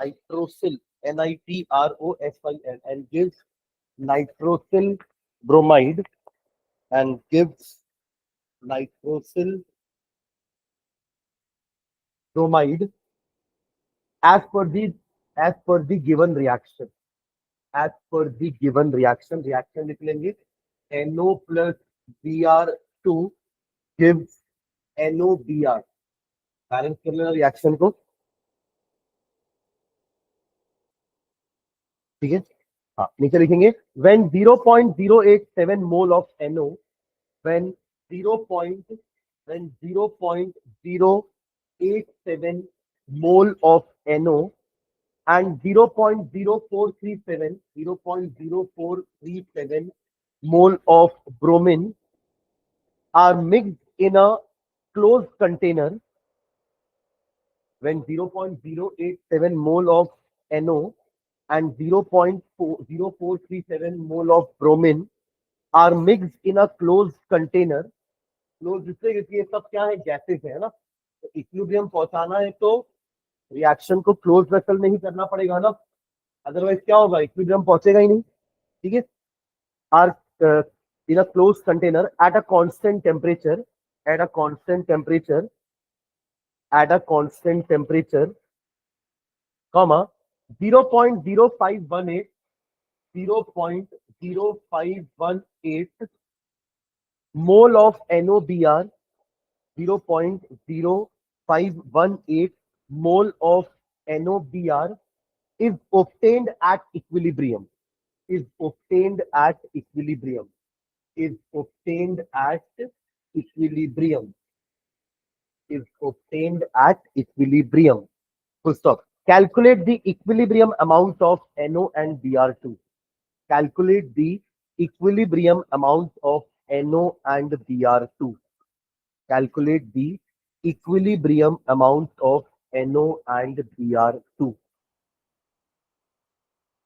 nitrosyl NITROSYL and gives nitrosyl bromide and gives nitrosyl bromide as per the given reaction. As per the given reaction लिख लेंगे NO plus Br2 gives NOBr. Balance कर लेना reaction को, ठीक है। हाँ, नीचे लिखेंगे when 0.087 mole of NO, when 0.087 mole of NO and 0.0437 mole of bromine are mixed in a closed container. When 0.087 mole of NO and 0.0437 mole of bromine are mixed in a closed container. Close जिससे क्योंकि ये सब क्या है, gases है ना, तो equilibrium पहुंचाना है तो रिएक्शन को क्लोज वेसल में ही करना पड़ेगा ना, अदरवाइज क्या होगा, इक्विलिब्रियम पहुंचेगा ही नहीं, ठीक है। Are in a close container at a constant temperature, at a constant temperature, comma 0.0518 mole of NOBr, 0.0518 mole of NOBr is obtained at equilibrium. Is obtained at equilibrium. Is obtained at equilibrium. Is obtained at equilibrium. Full stop. Calculate the equilibrium amount of NO and Br2. Calculate the equilibrium amount of NO and Br2. Calculate the equilibrium amount of NO and Br2.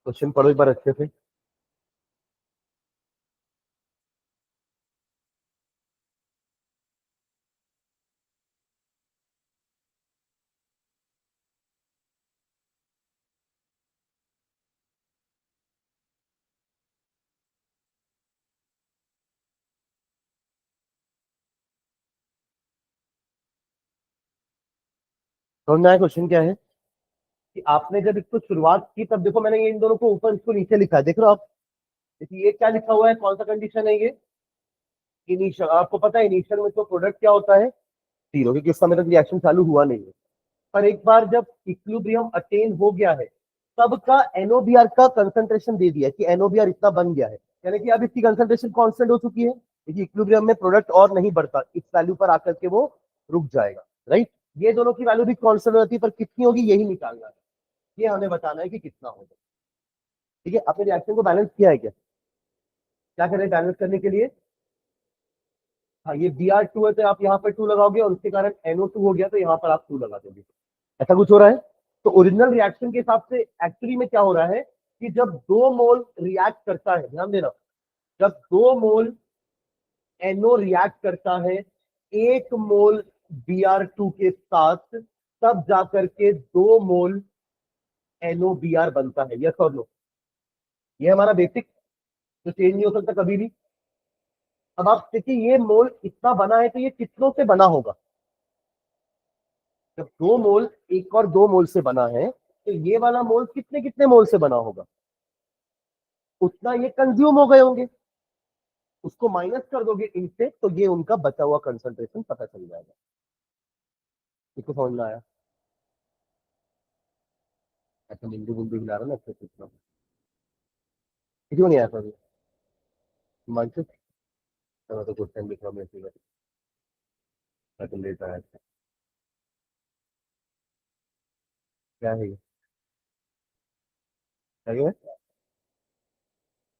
Question पढ़ो एक बार अच्छे से। समझ में आया question क्या है कि आपने जब इसको शुरुआत की तब देखो मैंने ये इन दोनों को ऊपर इसको नीचे लिखा है, देख रहे हो आप, देखिए ये क्या लिखा हुआ है, कौन सा कंडीशन है ये, इनिशियल। आपको पता है इनिशियल में तो प्रोडक्ट क्या होता है, जीरो, क्योंकि उस समय तक रिएक्शन चालू हुआ नहीं है। पर एक बार जब इक्विलिब्रियम अटेन हो गया है तब का एनओबीआर का कंसंट्रेशन दे दिया कि एनओबीआर इतना बन गया है, यानी कि अब इसकी कंसंट्रेशन कांस्टेंट हो चुकी है, क्योंकि इक्विलिब्रियम में प्रोडक्ट और नहीं बढ़ता, इस वैल्यू पर आकर के वो रुक जाएगा, राइट। ये दोनों की वैल्यू भी कांस्टेंट हो जाती है, पर कितनी होगी यही निकालना है, ये हमें बताना है कि कितना होगा, ठीक है। आपने रिएक्शन को बैलेंस किया है क्या करें बैलेंस करने के लिए, हाँ ये Br2 है तो आप यहाँ पर 2 लगाओगे और उसके कारण NO2 हो गया तो यहाँ पर आप 2 लगा दोगे, ऐसा कुछ हो रहा है। तो ओरिजिनल रिएक्शन के हिसाब से एक्चुअली में क्या हो रहा है कि जब 2 मोल रिएक्ट करता है, ध्यान देना, जब 2 मोल NO रिएक्ट करता है 1 मोल Br2 के साथ, तब जाकर के 2 मोल NOBr बनता है, यस और नो। ये हमारा बेसिक जो चेंज नहीं हो सकता कभी भी। अब आप देखिए ये मोल इतना बना है तो ये कितनों से बना होगा, जब 2 मोल एक और 2 मोल से बना है तो ये वाला मोल कितने कितने मोल से बना होगा, उतना ये कंज्यूम हो गए होंगे, उसको माइनस कर दोगे इनसे तो ये उनका बचा हुआ कंसंट्रेशन पता चल जाएगा। इसको समझ में आया, ऐसा बिंदु बिंदु हिला रहा ना, अच्छे से क्यों नहीं आया सर मानसिक, तो कुछ टाइम लिख रहा हूँ मैं लेता है, क्या है ये, क्या है?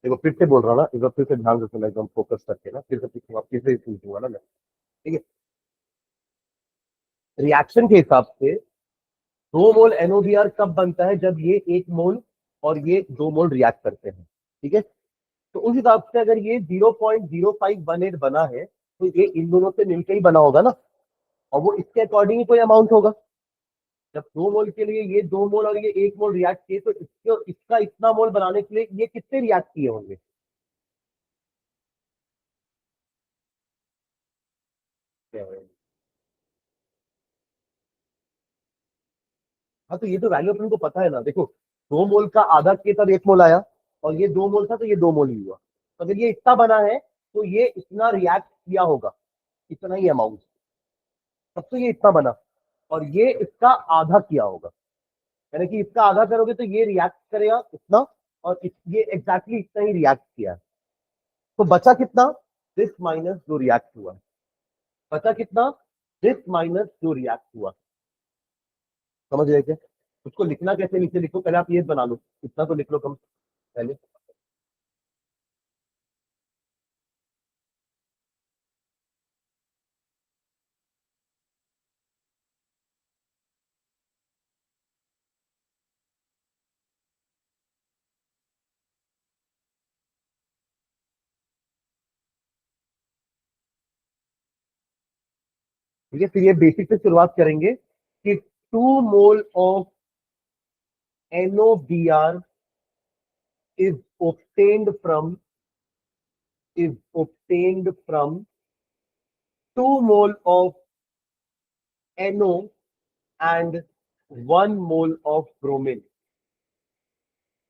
देखो फिर से बोल रहा हूँ ना, एक बार फिर से ध्यान से सुना, एकदम फोकस करके ना, फिर से पूछूंगा, फिर से पूछूंगा ना मैं, ठीक है। रिएक्शन के हिसाब से 2 मोल NOBr कब बनता है, जब ये 1 मोल और ये 2 मोल रिएक्ट करते हैं, ठीक है। तो उस हिसाब से अगर ये 0.0518 बना है तो ये इन दोनों से मिलकर ही बना होगा ना, और वो इसके अकॉर्डिंग ही कोई अमाउंट होगा, जब 2 मोल के लिए ये 2 मोल और ये 1 मोल रिएक्ट किए, तो इसको इसका इतना मोल बनाने के लिए ये कितने रिएक्ट किए होंगे? क्या है? हाँ, तो ये तो वैल्यू अपन को पता है ना। देखो, 2 मोल का आधा किए तब 1 मोल आया, और ये 2 मोल था तो ये 2 मोल ही हुआ। तो अगर ये इतना बना है तो ये इतना रिएक्ट किया होगा, इतना ही अमाउंट, तब तो ये इतना बना। और ये इसका आधा किया होगा, यानी कि इसका आधा करोगे तो ये रिएक्ट करेगा इतना, और ये एग्जैक्टली इतना ही रिएक्ट किया है। तो बचा कितना? दिस माइनस जो रिएक्ट हुआ। बचा कितना? दिस माइनस जो रिएक्ट हुआ। समझ रहे थे? उसको लिखना कैसे, नीचे लिखो, पहले आप ये बना लो, इतना तो लिख लो कम पहले। ठीक है, फिर ये बेसिक से शुरुआत करेंगे कि 2 mole of NOBr is obtained from is obtained from 2 mole of NO and 1 mole of bromine।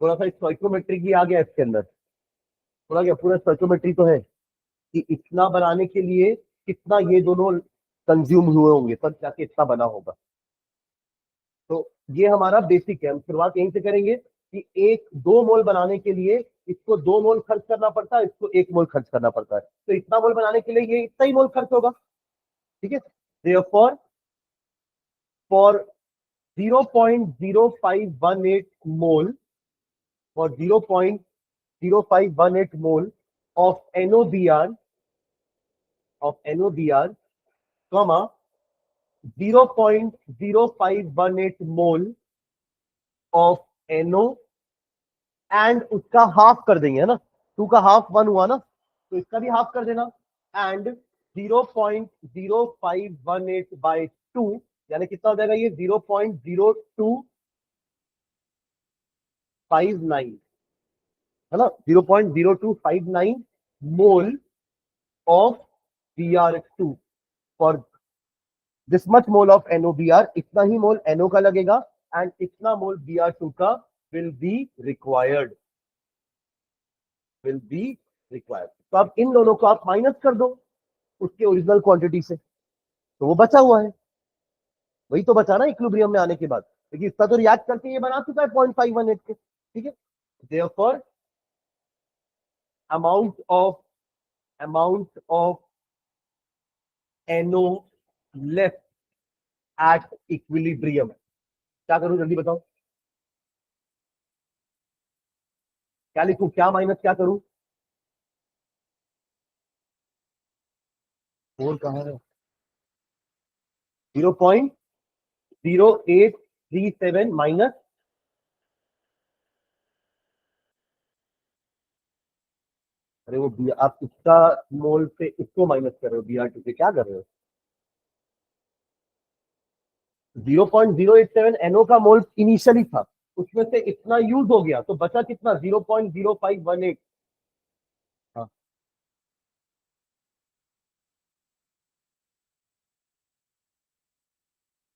थोड़ा सा स्टोइकोमेट्री की आ गया इसके अंदर, थोड़ा क्या पूरा स्टोइकोमेट्री तो है कि इतना बनाने के लिए कितना ये दोनों कंज्यूम हुए होंगे, तब जाके इतना बना होगा। तो ये हमारा बेसिक है, हम शुरुआत यहीं से करेंगे कि 1 2 मोल बनाने के लिए इसको 2 मोल खर्च करना पड़ता है, इसको 1 मोल खर्च करना पड़ता है। तो इतना मोल बनाने के लिए ये इतना ही मोल खर्च होगा। ठीक है, therefore for 0.0518 mole, for 0.0518 mole of NOBr, comma 0.0518 mole of NO, and उसका हाफ कर देंगे, है ना। 2 का हाफ 1 हुआ ना, तो इसका भी हाफ कर देना। एंड 0.0518 by 2, यानी कितना हो जाएगा ये? 0.0259, है ना, 0.0259 mole of Br2 for this much mole of NOBr। इतना ही मोल NO का लगेगा, एंड इतना मोल Br2 का will be required, will be required. तो अब इन दोनों को आप माइनस कर दो उसके ओरिजिनल क्वांटिटी से, तो वो बचा हुआ है, वही तो बचा ना इक्विलिब्रियम में आने के बाद। देखिए, इसका तो रिएक्ट करके ये बना चुका है 0.518 के। ठीक है, therefore amount of NO left at equilibrium, क्या करूं जल्दी बताओ, क्या लिखूं, क्या माइनस क्या करूं? 4 कहाँ है? 0.0837 माइनस, अरे वो आप इसका मोल से इसको माइनस कर रहे हो, Br2 से क्या कर रहे हो? 0.087 NO का मोल इनिशियली था, उसमें से इतना यूज हो गया, तो बचा कितना? 0.0518। हाँ,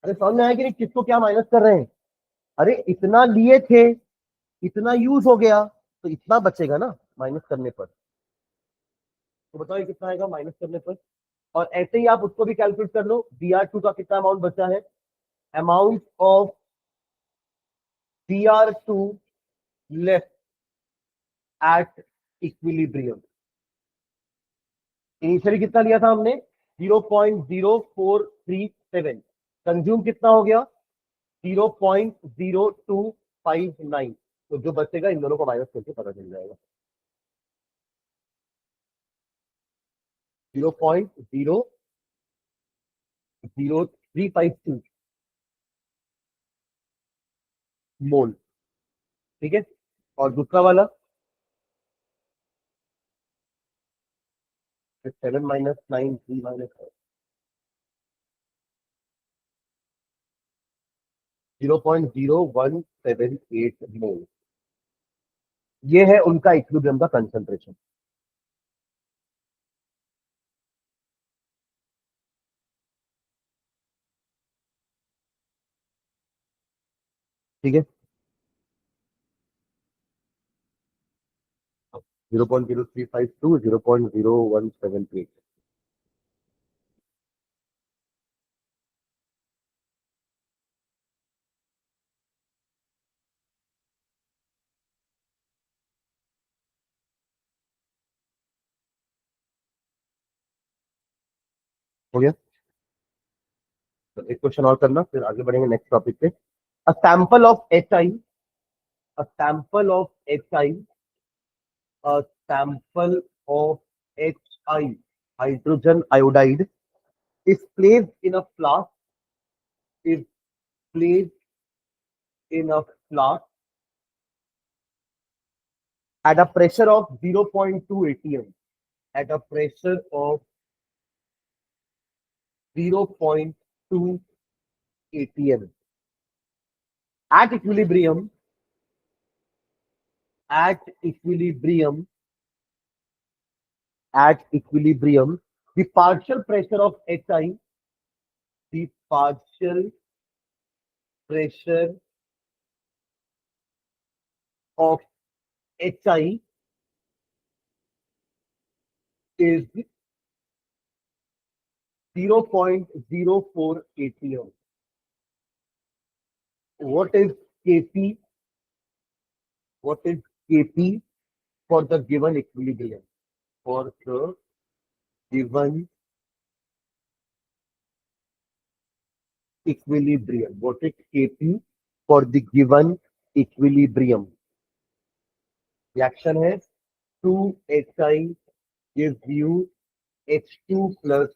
अरे समझ में आया कि नहीं किसको क्या माइनस कर रहे हैं? अरे इतना लिए थे, इतना यूज हो गया, तो इतना बचेगा ना माइनस करने पर। तो बताओ ये कितना आएगा माइनस करने पर? और ऐसे ही आप उसको भी कैलकुलेट कर लो, Br2 का कितना अमाउंट बचा है। Amount of Br2 left at equilibrium, initially कितना लिया था हमने? 0.0437, कंज्यूम कितना हो गया? 0.0259। तो जो बचेगा इन दोनों को माइनस करके पता चल जाएगा, 0.00352 मोल। ठीक है, और दूसरा वाला 7 - 9 3 - 0.0178 मोल। ये है उनका इक्विलिब्रियम का कंसंट्रेशन। ठीक है, 0.0352, 0.0178। हो गया। तो एक क्वेश्चन और करना, फिर आगे बढ़ेंगे नेक्स्ट टॉपिक पे। A sample of H I, a sample of H I, a sample of H I, hydrogen iodide, is placed in a flask, is placed in a flask at a pressure of 0.2 atm, at a pressure of 0.2 atm, at equilibrium, at equilibrium, at equilibrium, the partial pressure of HI, the partial pressure of HI is 0.04 atm. What is Kp? What is Kp for the given equilibrium? For the given equilibrium. What is Kp for the given equilibrium? Reaction है 2HI gives you H2 plus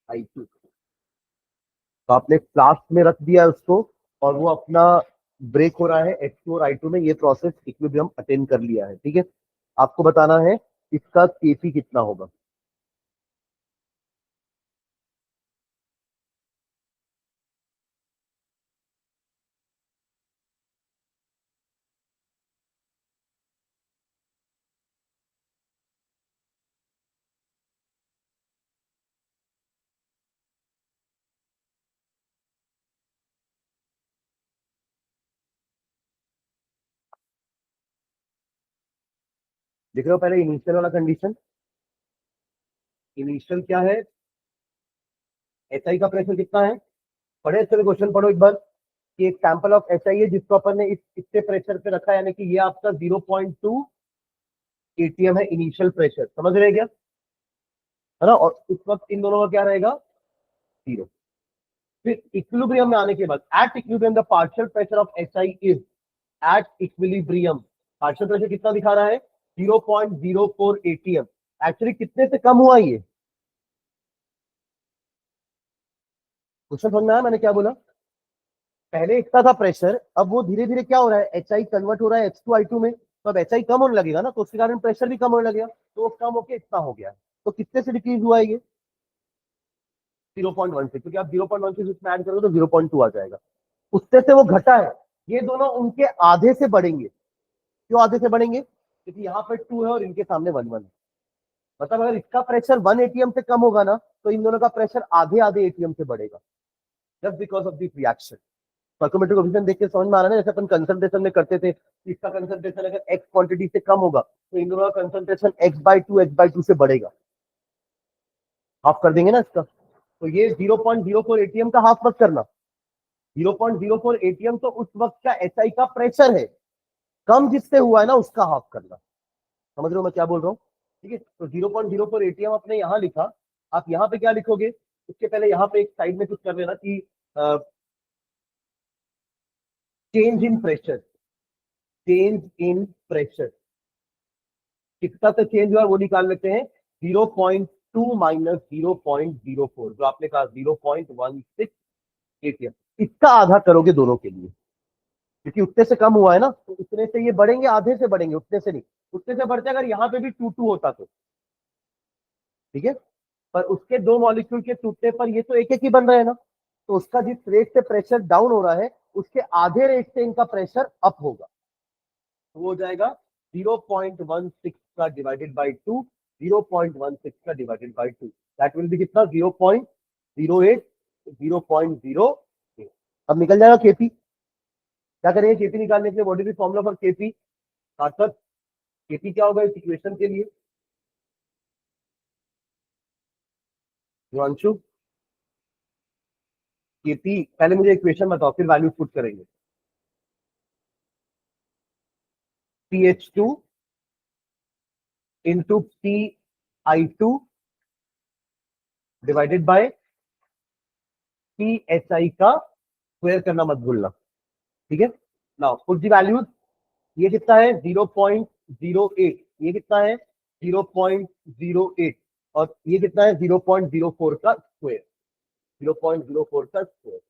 I2। तो आपने flask में रख दिया उसको और वो अपना ब्रेक हो रहा है H2 और I2 में। ये प्रोसेस इक्विलिब्रियम अटेन कर लिया है। ठीक है, आपको बताना है इसका Kp कितना होगा। देख रहे हो पहले इनिशियल वाला कंडीशन। इनिशियल क्या है, एसआई का प्रेशर कितना है, पढ़े अच्छे से क्वेश्चन पढ़ो एक बार। कि एक सैंपल ऑफ एसआई है जिसको अपन ने इस इतने प्रेशर पे रखा है, यानी कि ये आपका 0.2 एटीएम है इनिशियल प्रेशर। समझ रहे हैं क्या, है ना। और उस वक्त इन दोनों का क्या रहेगा, 0। फिर इक्विलिब्रियम में आने के बाद at equilibrium the partial pressure of SI is, at equilibrium partial pressure कितना दिखा रहा है, 0.04 एटीएम। एक्चुअली कितने से कम हुआ ये क्वेश्चन समझ में आया मैंने क्या बोला। पहले इतना था प्रेशर, अब वो धीरे धीरे क्या हो रहा है, एच आई कन्वर्ट हो रहा है H2I2 में। तो अब एच आई कम होने लगेगा ना, तो उसके कारण प्रेशर भी कम होने लगेगा। तो वो कम होके इतना हो गया। तो कितने से डिक्रीज हुआ है ये, 0.16, क्योंकि आप 0.16 इसमें ऐड करोगे तो 0.2 आ जाएगा। उससे से वो घटा है। ये दोनों उनके आधे से बढ़ेंगे। क्यों आधे से बढ़ेंगे, क्योंकि यहाँ पर 2 है और इनके सामने 1 1 है। मतलब अगर इसका प्रेशर 1 एटीएम से कम होगा ना, तो इन दोनों का प्रेशर आधे आधे एटीएम से बढ़ेगा, just because of this reaction. Stoichiometric coefficient देख के समझ में आ रहा है ना, जैसे अपन कंसंट्रेशन में करते थे। इसका कंसंट्रेशन अगर x क्वांटिटी से कम होगा तो इन दोनों का कंसंट्रेशन x/2 से बढ़ेगा। हाफ कर देंगे ना इसका। तो ये 0.04 एटीएम का हाफ मत करना। 0.04 एटीएम तो उस वक्त का एसआई का प्रेशर है, कम जिससे हुआ है ना उसका हाफ करना। समझ रहे हो मैं क्या बोल रहा हूँ। ठीक है, तो 0.04 एटीएम आपने यहाँ लिखा। आप यहाँ पे क्या लिखोगे, उसके पहले यहाँ पे एक साइड में कुछ कर लेना कि change in pressure, change in pressure कितना से चेंज हुआ वो निकाल लेते हैं। 0.2 माइनस 0.04, जो आपने कहा 0.16 एटीएम, इसका आधा करोगे दोनों के लिए, क्योंकि उतने से कम हुआ है ना, तो उतने से ये बढ़ेंगे, आधे से बढ़ेंगे, उतने से नहीं। उतने से बढ़ते अगर यहाँ पे भी 2 होता तो ठीक है, पर उसके दो मॉलिक्यूल के टूटने पर ये तो एक एक ही बन रहे हैं ना। तो उसका जिस रेट से प्रेशर डाउन हो रहा है उसके आधे रेट से इनका प्रेशर अप होगा, तो वो हो जाएगा 0.16 का डिवाइडेड बाई 2, 0.16 का divided by 2, that will be कितना 0.08, 0.08। अब निकल जाएगा केपी। क्या करेंगे केपी निकालने के लिए? What is the formula for KP? सार्थक, केपी क्या होगा इस इक्वेशन के लिए? हिमांशु, केपी पहले मुझे इक्वेशन बताओ, फिर वैल्यू पुट करेंगे। PH2 into PI2 divided by PSI का स्क्वायर करना मत भूलना, ठीक है। Now put the values. ये कितना है 0.08, ये कितना है 0.08, और ये कितना है 0.04 का स्क्वायर, 0.04 का स्क्वायर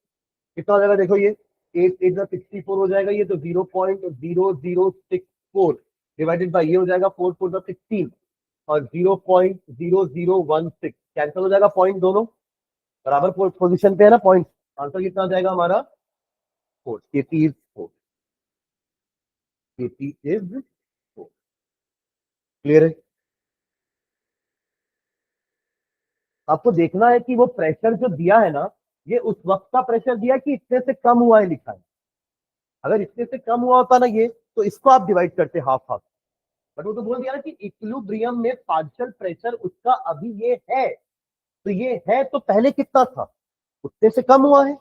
कितना हो जाएगा? देखो ये 8 8 64 हो जाएगा, ये तो 0.0064 डिवाइडेड बाई ये हो जाएगा 4 4 16 और 0.0016 कैंसिल हो जाएगा, पॉइंट दोनों बराबर पोजीशन पे है ना पॉइंट। आंसर कितना आ जाएगा हमारा 4, KP is 4, KP is 4। Clear है? आपको देखना है कि वो प्रेशर जो दिया है ना, ये उस वक्त का प्रेशर दिया है कि इतने से कम हुआ है लिखा है। अगर इतने से कम हुआ होता ना ये, तो इसको आप डिवाइड करते हाफ हाफ, बट वो तो बोल दिया ना कि इक्विलिब्रियम में पार्शियल प्रेशर उसका अभी ये है, तो ये है तो पहले कितना था? उतने से कम हुआ है,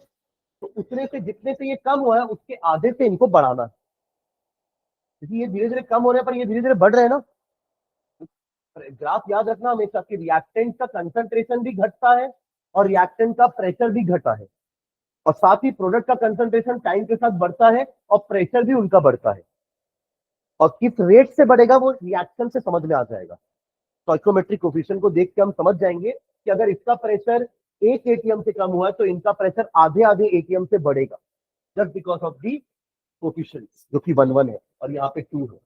तो उतने से जितने से ये कम हुआ है उसके आधे से इनको बढ़ाना है, क्योंकि ये धीरे धीरे कम हो रहे हैं पर ये धीरे धीरे बढ़ रहे हैं ना। ग्राफ याद रखना हमेशा कि रिएक्टेंट का कंसंट्रेशन भी घटता है और रिएक्टेंट का प्रेशर भी घटा है, और साथ ही प्रोडक्ट का कंसंट्रेशन टाइम के साथ बढ़ता है और प्रेशर भी उनका बढ़ता है, और किस रेट से बढ़ेगा वो रिएक्शन से समझ में आ जाएगा। स्टोइकोमेट्रिक कोफिशिएंट को देख के हम समझ जाएंगे कि अगर इसका प्रेशर 1 ATM से कम हुआ है तो इनका प्रेशर आधे आधे ATM से बढ़ेगा, just because of the coefficient जो कि 1 1 है और यहाँ पे 2 है।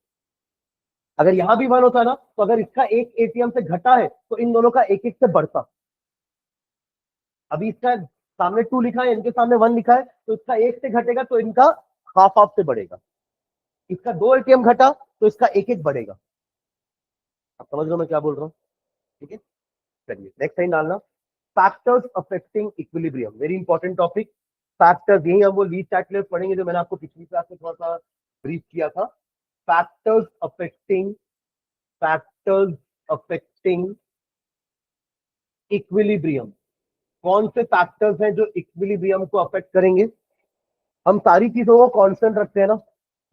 अगर यहां भी 1 होता ना, तो अगर इसका 1 ATM से घटा है तो इन दोनों का 1 1 से बढ़ता। अभी इसका सामने 2 लिखा है, इनके सामने 1 लिखा है, तो इसका 1 से घटेगा तो इनका हाफ हाफ से बढ़ेगा। इसका 2 ATM घटा तो इसका 1 1 बढ़ेगा। आप समझ रहे हो मैं क्या बोल रहा हूँ? ठीक है, चलिए नेक्स्ट टाइम डालना। Factors affecting equilibrium, very important topic. Factors यही हम वो लीड चैट पढ़ेंगे जो मैंने आपको पिछली क्लास में थोड़ा सा ब्रीफ किया था। Factors affecting, factors affecting equilibrium. कौन से फैक्टर्स हैं जो इक्विलिब्रियम को अफेक्ट करेंगे? हम सारी चीजों को कांस्टेंट रखते हैं ना,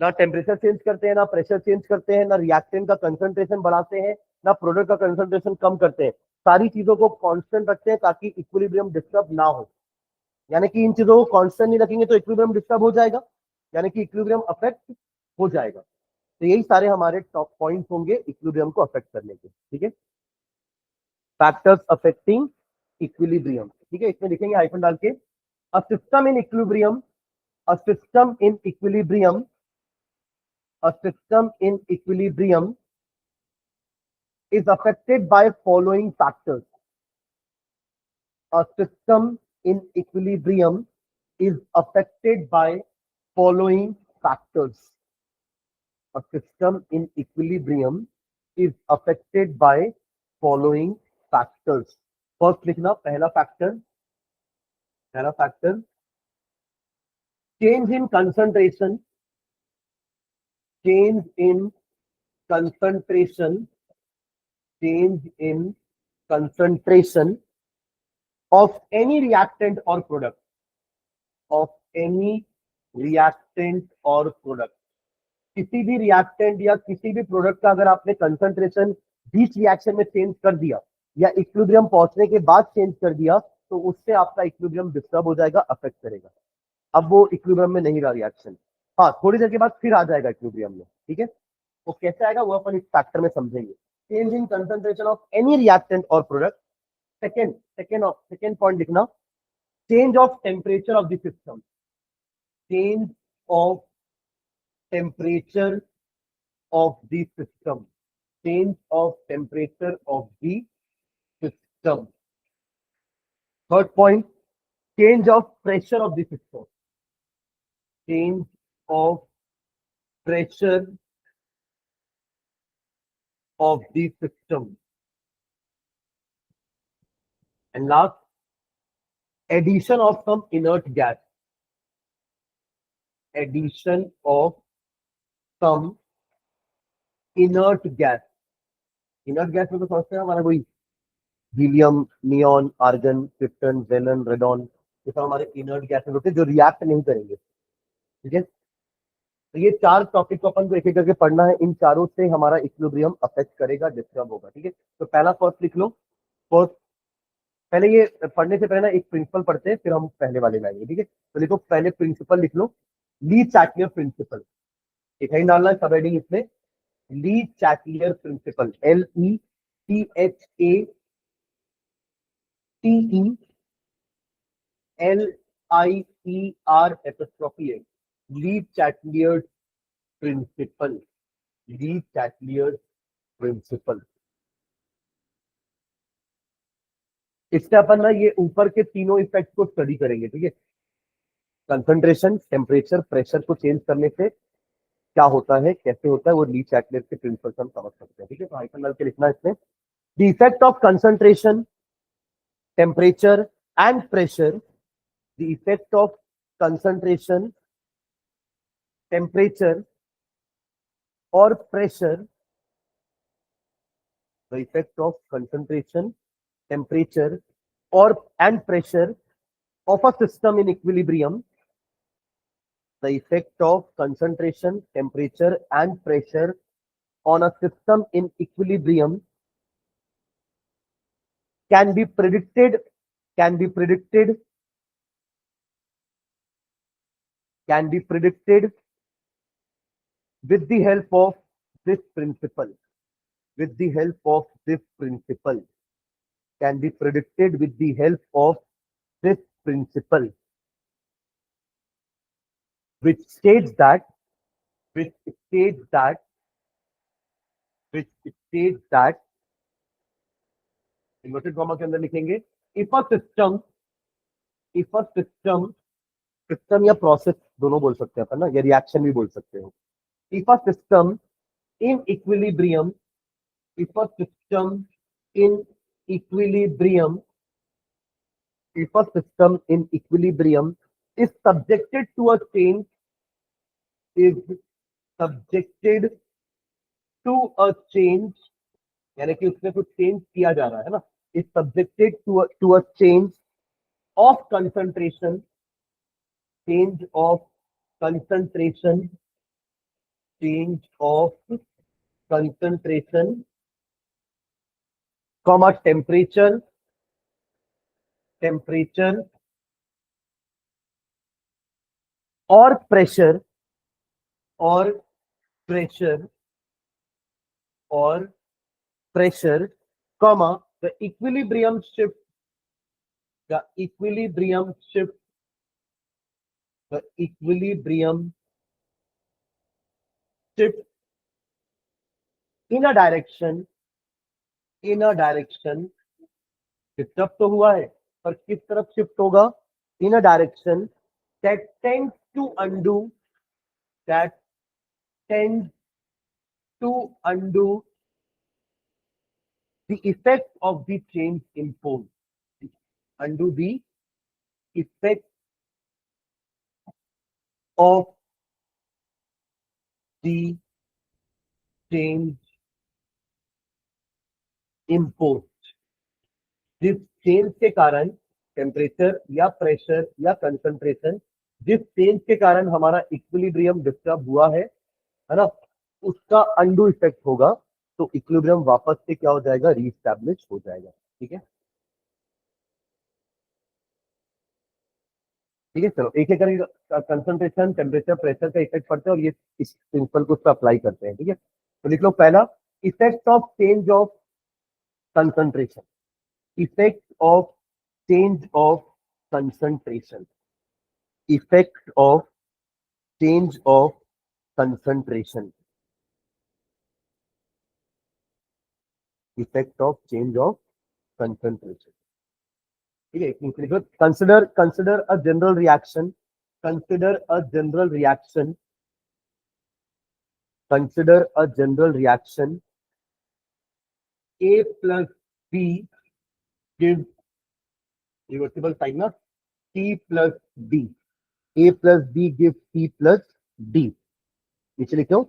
ना टेम्परेचर चेंज करते हैं, ना प्रेशर चेंज करते हैं, ना रिएक्टेंट का कंसंट्रेशन बढ़ाते हैं, ना प्रोडक्ट का कंसंट्रेशन कम करते हैं। सारी चीजों को कांस्टेंट रखते हैं ताकि इक्विलिब्रियम डिस्टर्ब ना हो। यानी कि इन चीजों को कांस्टेंट नहीं रखेंगे तो इक्विलिब्रियम डिस्टर्ब हो जाएगा, यानी कि इक्विलिब्रियम अफेक्ट हो जाएगा। तो यही सारे हमारे टॉप पॉइंट्स होंगे इक्विलिब्रियम को अफेक्ट करने के, ठीक है। फैक्टर्स अफेक्टिंग इक्विलिब्रियम, ठीक है, इसमें लिखेंगे हाइफन डाल के। A system in equilibrium, a system in equilibrium, a system in equilibrium is affected by following factors. A system in equilibrium is affected by following factors. A system in equilibrium is affected by following factors. First लिखना पहला factor change in concentration, change in concentration, change in concentration of any reactant or product, of any reactant or product। किसी भी reactant या किसी भी product का अगर आपने कंसंट्रेशन बीच रिएक्शन में चेंज कर दिया या इक्विलिब्रियम पहुंचने के बाद चेंज कर दिया, तो उससे आपका इक्विलिब्रियम डिस्टर्ब हो जाएगा, अफेक्ट करेगा। अब वो इक्विलिब्रियम में नहीं रहा रिएक्शन, हाँ थोड़ी देर के बाद फिर आ जाएगा इक्विलिब्रियम में, ठीक है। वो कैसे आएगा वो अपन इस फैक्टर में समझेंगे। Change in concentration of any reactant और प्रोडक्ट। सेकेंड पॉइंट लिखना, change of temperature of the system, change of temperature of the system, change of temperature of the system. Third point, change of pressure of the system, change of pressure of the system, and last, addition of some inert gas, addition of some inert gas. inert gas में तो समझते हैं हमारा कोई helium, neon, argon, krypton, जेलन, radon, ये सब हमारे इनर्ट गैसेस होते हैं जो रिएक्ट नहीं करेंगे। ठीक है, तो ये चार टॉपिक को अपन को एक एक करके पढ़ना है। इन चारों से हमारा इक्विलिब्रियम अफेक्ट करेगा, डिस्टर्ब होगा। ठीक है, तो पहला फर्स्ट लिख लो। फर्स्ट, पहले ये पढ़ने से पहले ना एक प्रिंसिपल पढ़ते हैं, फिर हम पहले वाले में आएंगे। ठीक है, तो लिखो, पहले प्रिंसिपल लिख लो, ली चैटलियर प्रिंसिपल। एक ही डालना है सब हेडिंग इसमें, ली चैटलियर प्रिंसिपल, LECHATELIER ली चैटलियर प्रिंसिपल, ली चैटलियर प्रिंसिपल। इससे अपन ना ये ऊपर के तीनों इफेक्ट को स्टडी करेंगे। ठीक है, कंसंट्रेशन, टेम्परेचर, प्रेशर को चेंज करने से क्या होता है, कैसे होता है, वो ली चैटलियर के प्रिंसिपल से हम समझ सकते हैं। ठीक है, तो हाइफन डाल के लिखना है इसमें, the effect of concentration, temperature and pressure, the effect of concentration, temperature और pressure, the effect of concentration, temperature और and pressure of a system in equilibrium, the effect of concentration, temperature and pressure on a system in equilibrium can be predicted with the help of this principle, with the help of this principle, can be predicted with the help of this principle, which states that inverted comma के अंदर लिखेंगे, if a system system या process दोनों बोल सकते हैं अपन ना, या रिएक्शन भी बोल सकते हो। If a system in equilibrium, if a system in equilibrium, if a system in equilibrium is subjected to a change, is subjected to a change, यानी कि उसमें कुछ चेंज किया जा रहा है ना, is subjected to a change of concentration, change of concentration, change of concentration, comma temperature, temperature और pressure, और pressure, और pressure, comma the equilibrium shift, the equilibrium shift, the equilibrium shift in a direction, in a direction, disturb तो हुआ है पर किस तरफ shift होगा, in a direction that tends to undo, that tends to undo the effect of the change imposed, undo the effect of the change imposed। जिस change के कारण टेम्परेचर या प्रेशर या कंसंट्रेशन, जिस चेंज के कारण हमारा इक्विलिब्रियम डिस्टर्ब हुआ है ना, उसका अंडू इफेक्ट होगा, तो इक्विलिब्रियम वापस से क्या हो जाएगा, रीस्टैब्लिश हो जाएगा। ठीक है, ठीक है, चलो एक एक करके कंसंट्रेशन, टेम्परेचर, प्रेशर का इफेक्ट पढ़ते हैं और ये इस प्रिंसिपल को अप्लाई करते हैं। ठीक है, तो लिख लो, पहला, effect of change of concentration, effect of change of concentration, effect of change of concentration, effect of change of concentration। ठीक है, consider a general reaction, consider a general reaction, consider a general reaction, A plus B gives reversible sign ना, C plus D, A plus B gives C plus D. नीचे लिखे हो,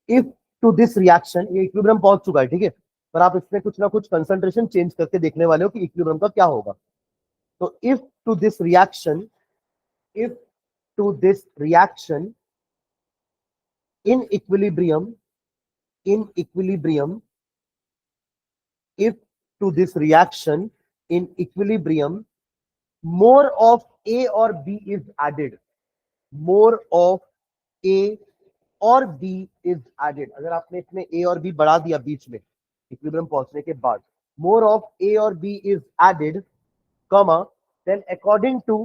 if to this reaction, ये equilibrium पहुंच चुका है, ठीक है, पर आप इसमें कुछ ना कुछ कंसंट्रेशन चेंज करके देखने वाले हो कि इक्विलिब्रियम का क्या होगा. तो if to this reaction, if to this reaction in equilibrium, in equilibrium, if to this reaction in equilibrium more of A or B is added, more of A और B is added, अगर आपने इसमें A और B बढ़ा दिया बीच में equilibrium पहुंचने के बाद, more of A और B is added, comma, then according to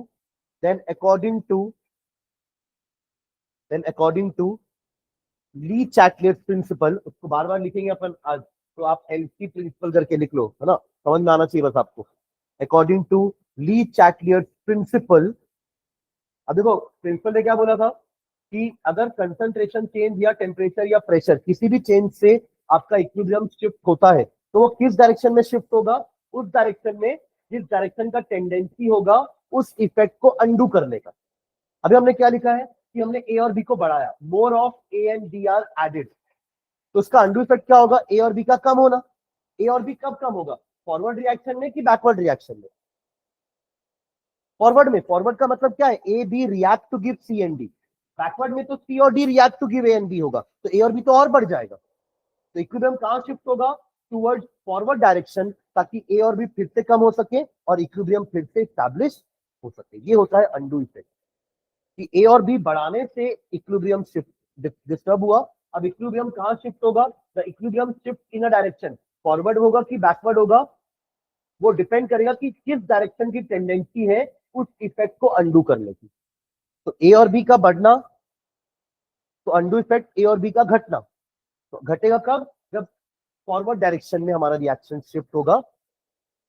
Le Chatelier principle, उसको बार बार लिखेंगे अपन आज, तो आप एलसी प्रिंसिपल करके लिख लो, है ना, समझ में आना चाहिए बस आपको. According to Le Chatelier principle, अब देखो प्रिंसिपल ने क्या बोला था कि अगर कंसंट्रेशन चेंज या टेम्परेचर या प्रेशर किसी भी चेंज से आपका इक्विलिब्रियम शिफ्ट होता है, तो वो किस डायरेक्शन में शिफ्ट होगा, उस डायरेक्शन में जिस डायरेक्शन का टेंडेंसी होगा उस इफेक्ट को अंडू करने का. अभी हमने क्या लिखा है कि हमने ए और बी को बढ़ाया, more of A and B are added, तो उसका अंडू इफेक्ट क्या होगा, ए और बी का कम होना. ए और बी कब कम होगा, फॉरवर्ड रिएक्शन में कि बैकवर्ड रिएक्शन में, फॉरवर्ड में. फॉरवर्ड का मतलब क्या है, A B react to give C and D, backward में तो सी और D react to give A and B होगा, तो ए और बी तो और बढ़ जाएगा. तो इक्विलिब्रियम कहां शिफ्ट होगा, टुवर्ड्स फॉरवर्ड डायरेक्शन, ताकि ए और बी फिर से कम हो सके और इक्विलिब्रियम फिर से एस्टैब्लिश हो सके. ये होता है अंडू इफेक्ट, कि ए और बी बढ़ाने से इक्विलिब्रियम शिफ्ट डिस्टर्ब हुआ. अब इक्विलिब्रियम कहां शिफ्ट होगा, the equilibrium shift in a direction, forward होगा कि बैकवर्ड होगा, वो डिपेंड करेगा कि किस डायरेक्शन की टेंडेंसी है उस इफेक्ट को अंडू करने की. तो ए और बी का बढ़ना, तो अंडू इफेक्ट ए और बी का घटना. तो घटेगा कब, जब फॉरवर्ड डायरेक्शन में हमारा रिएक्शन शिफ्ट होगा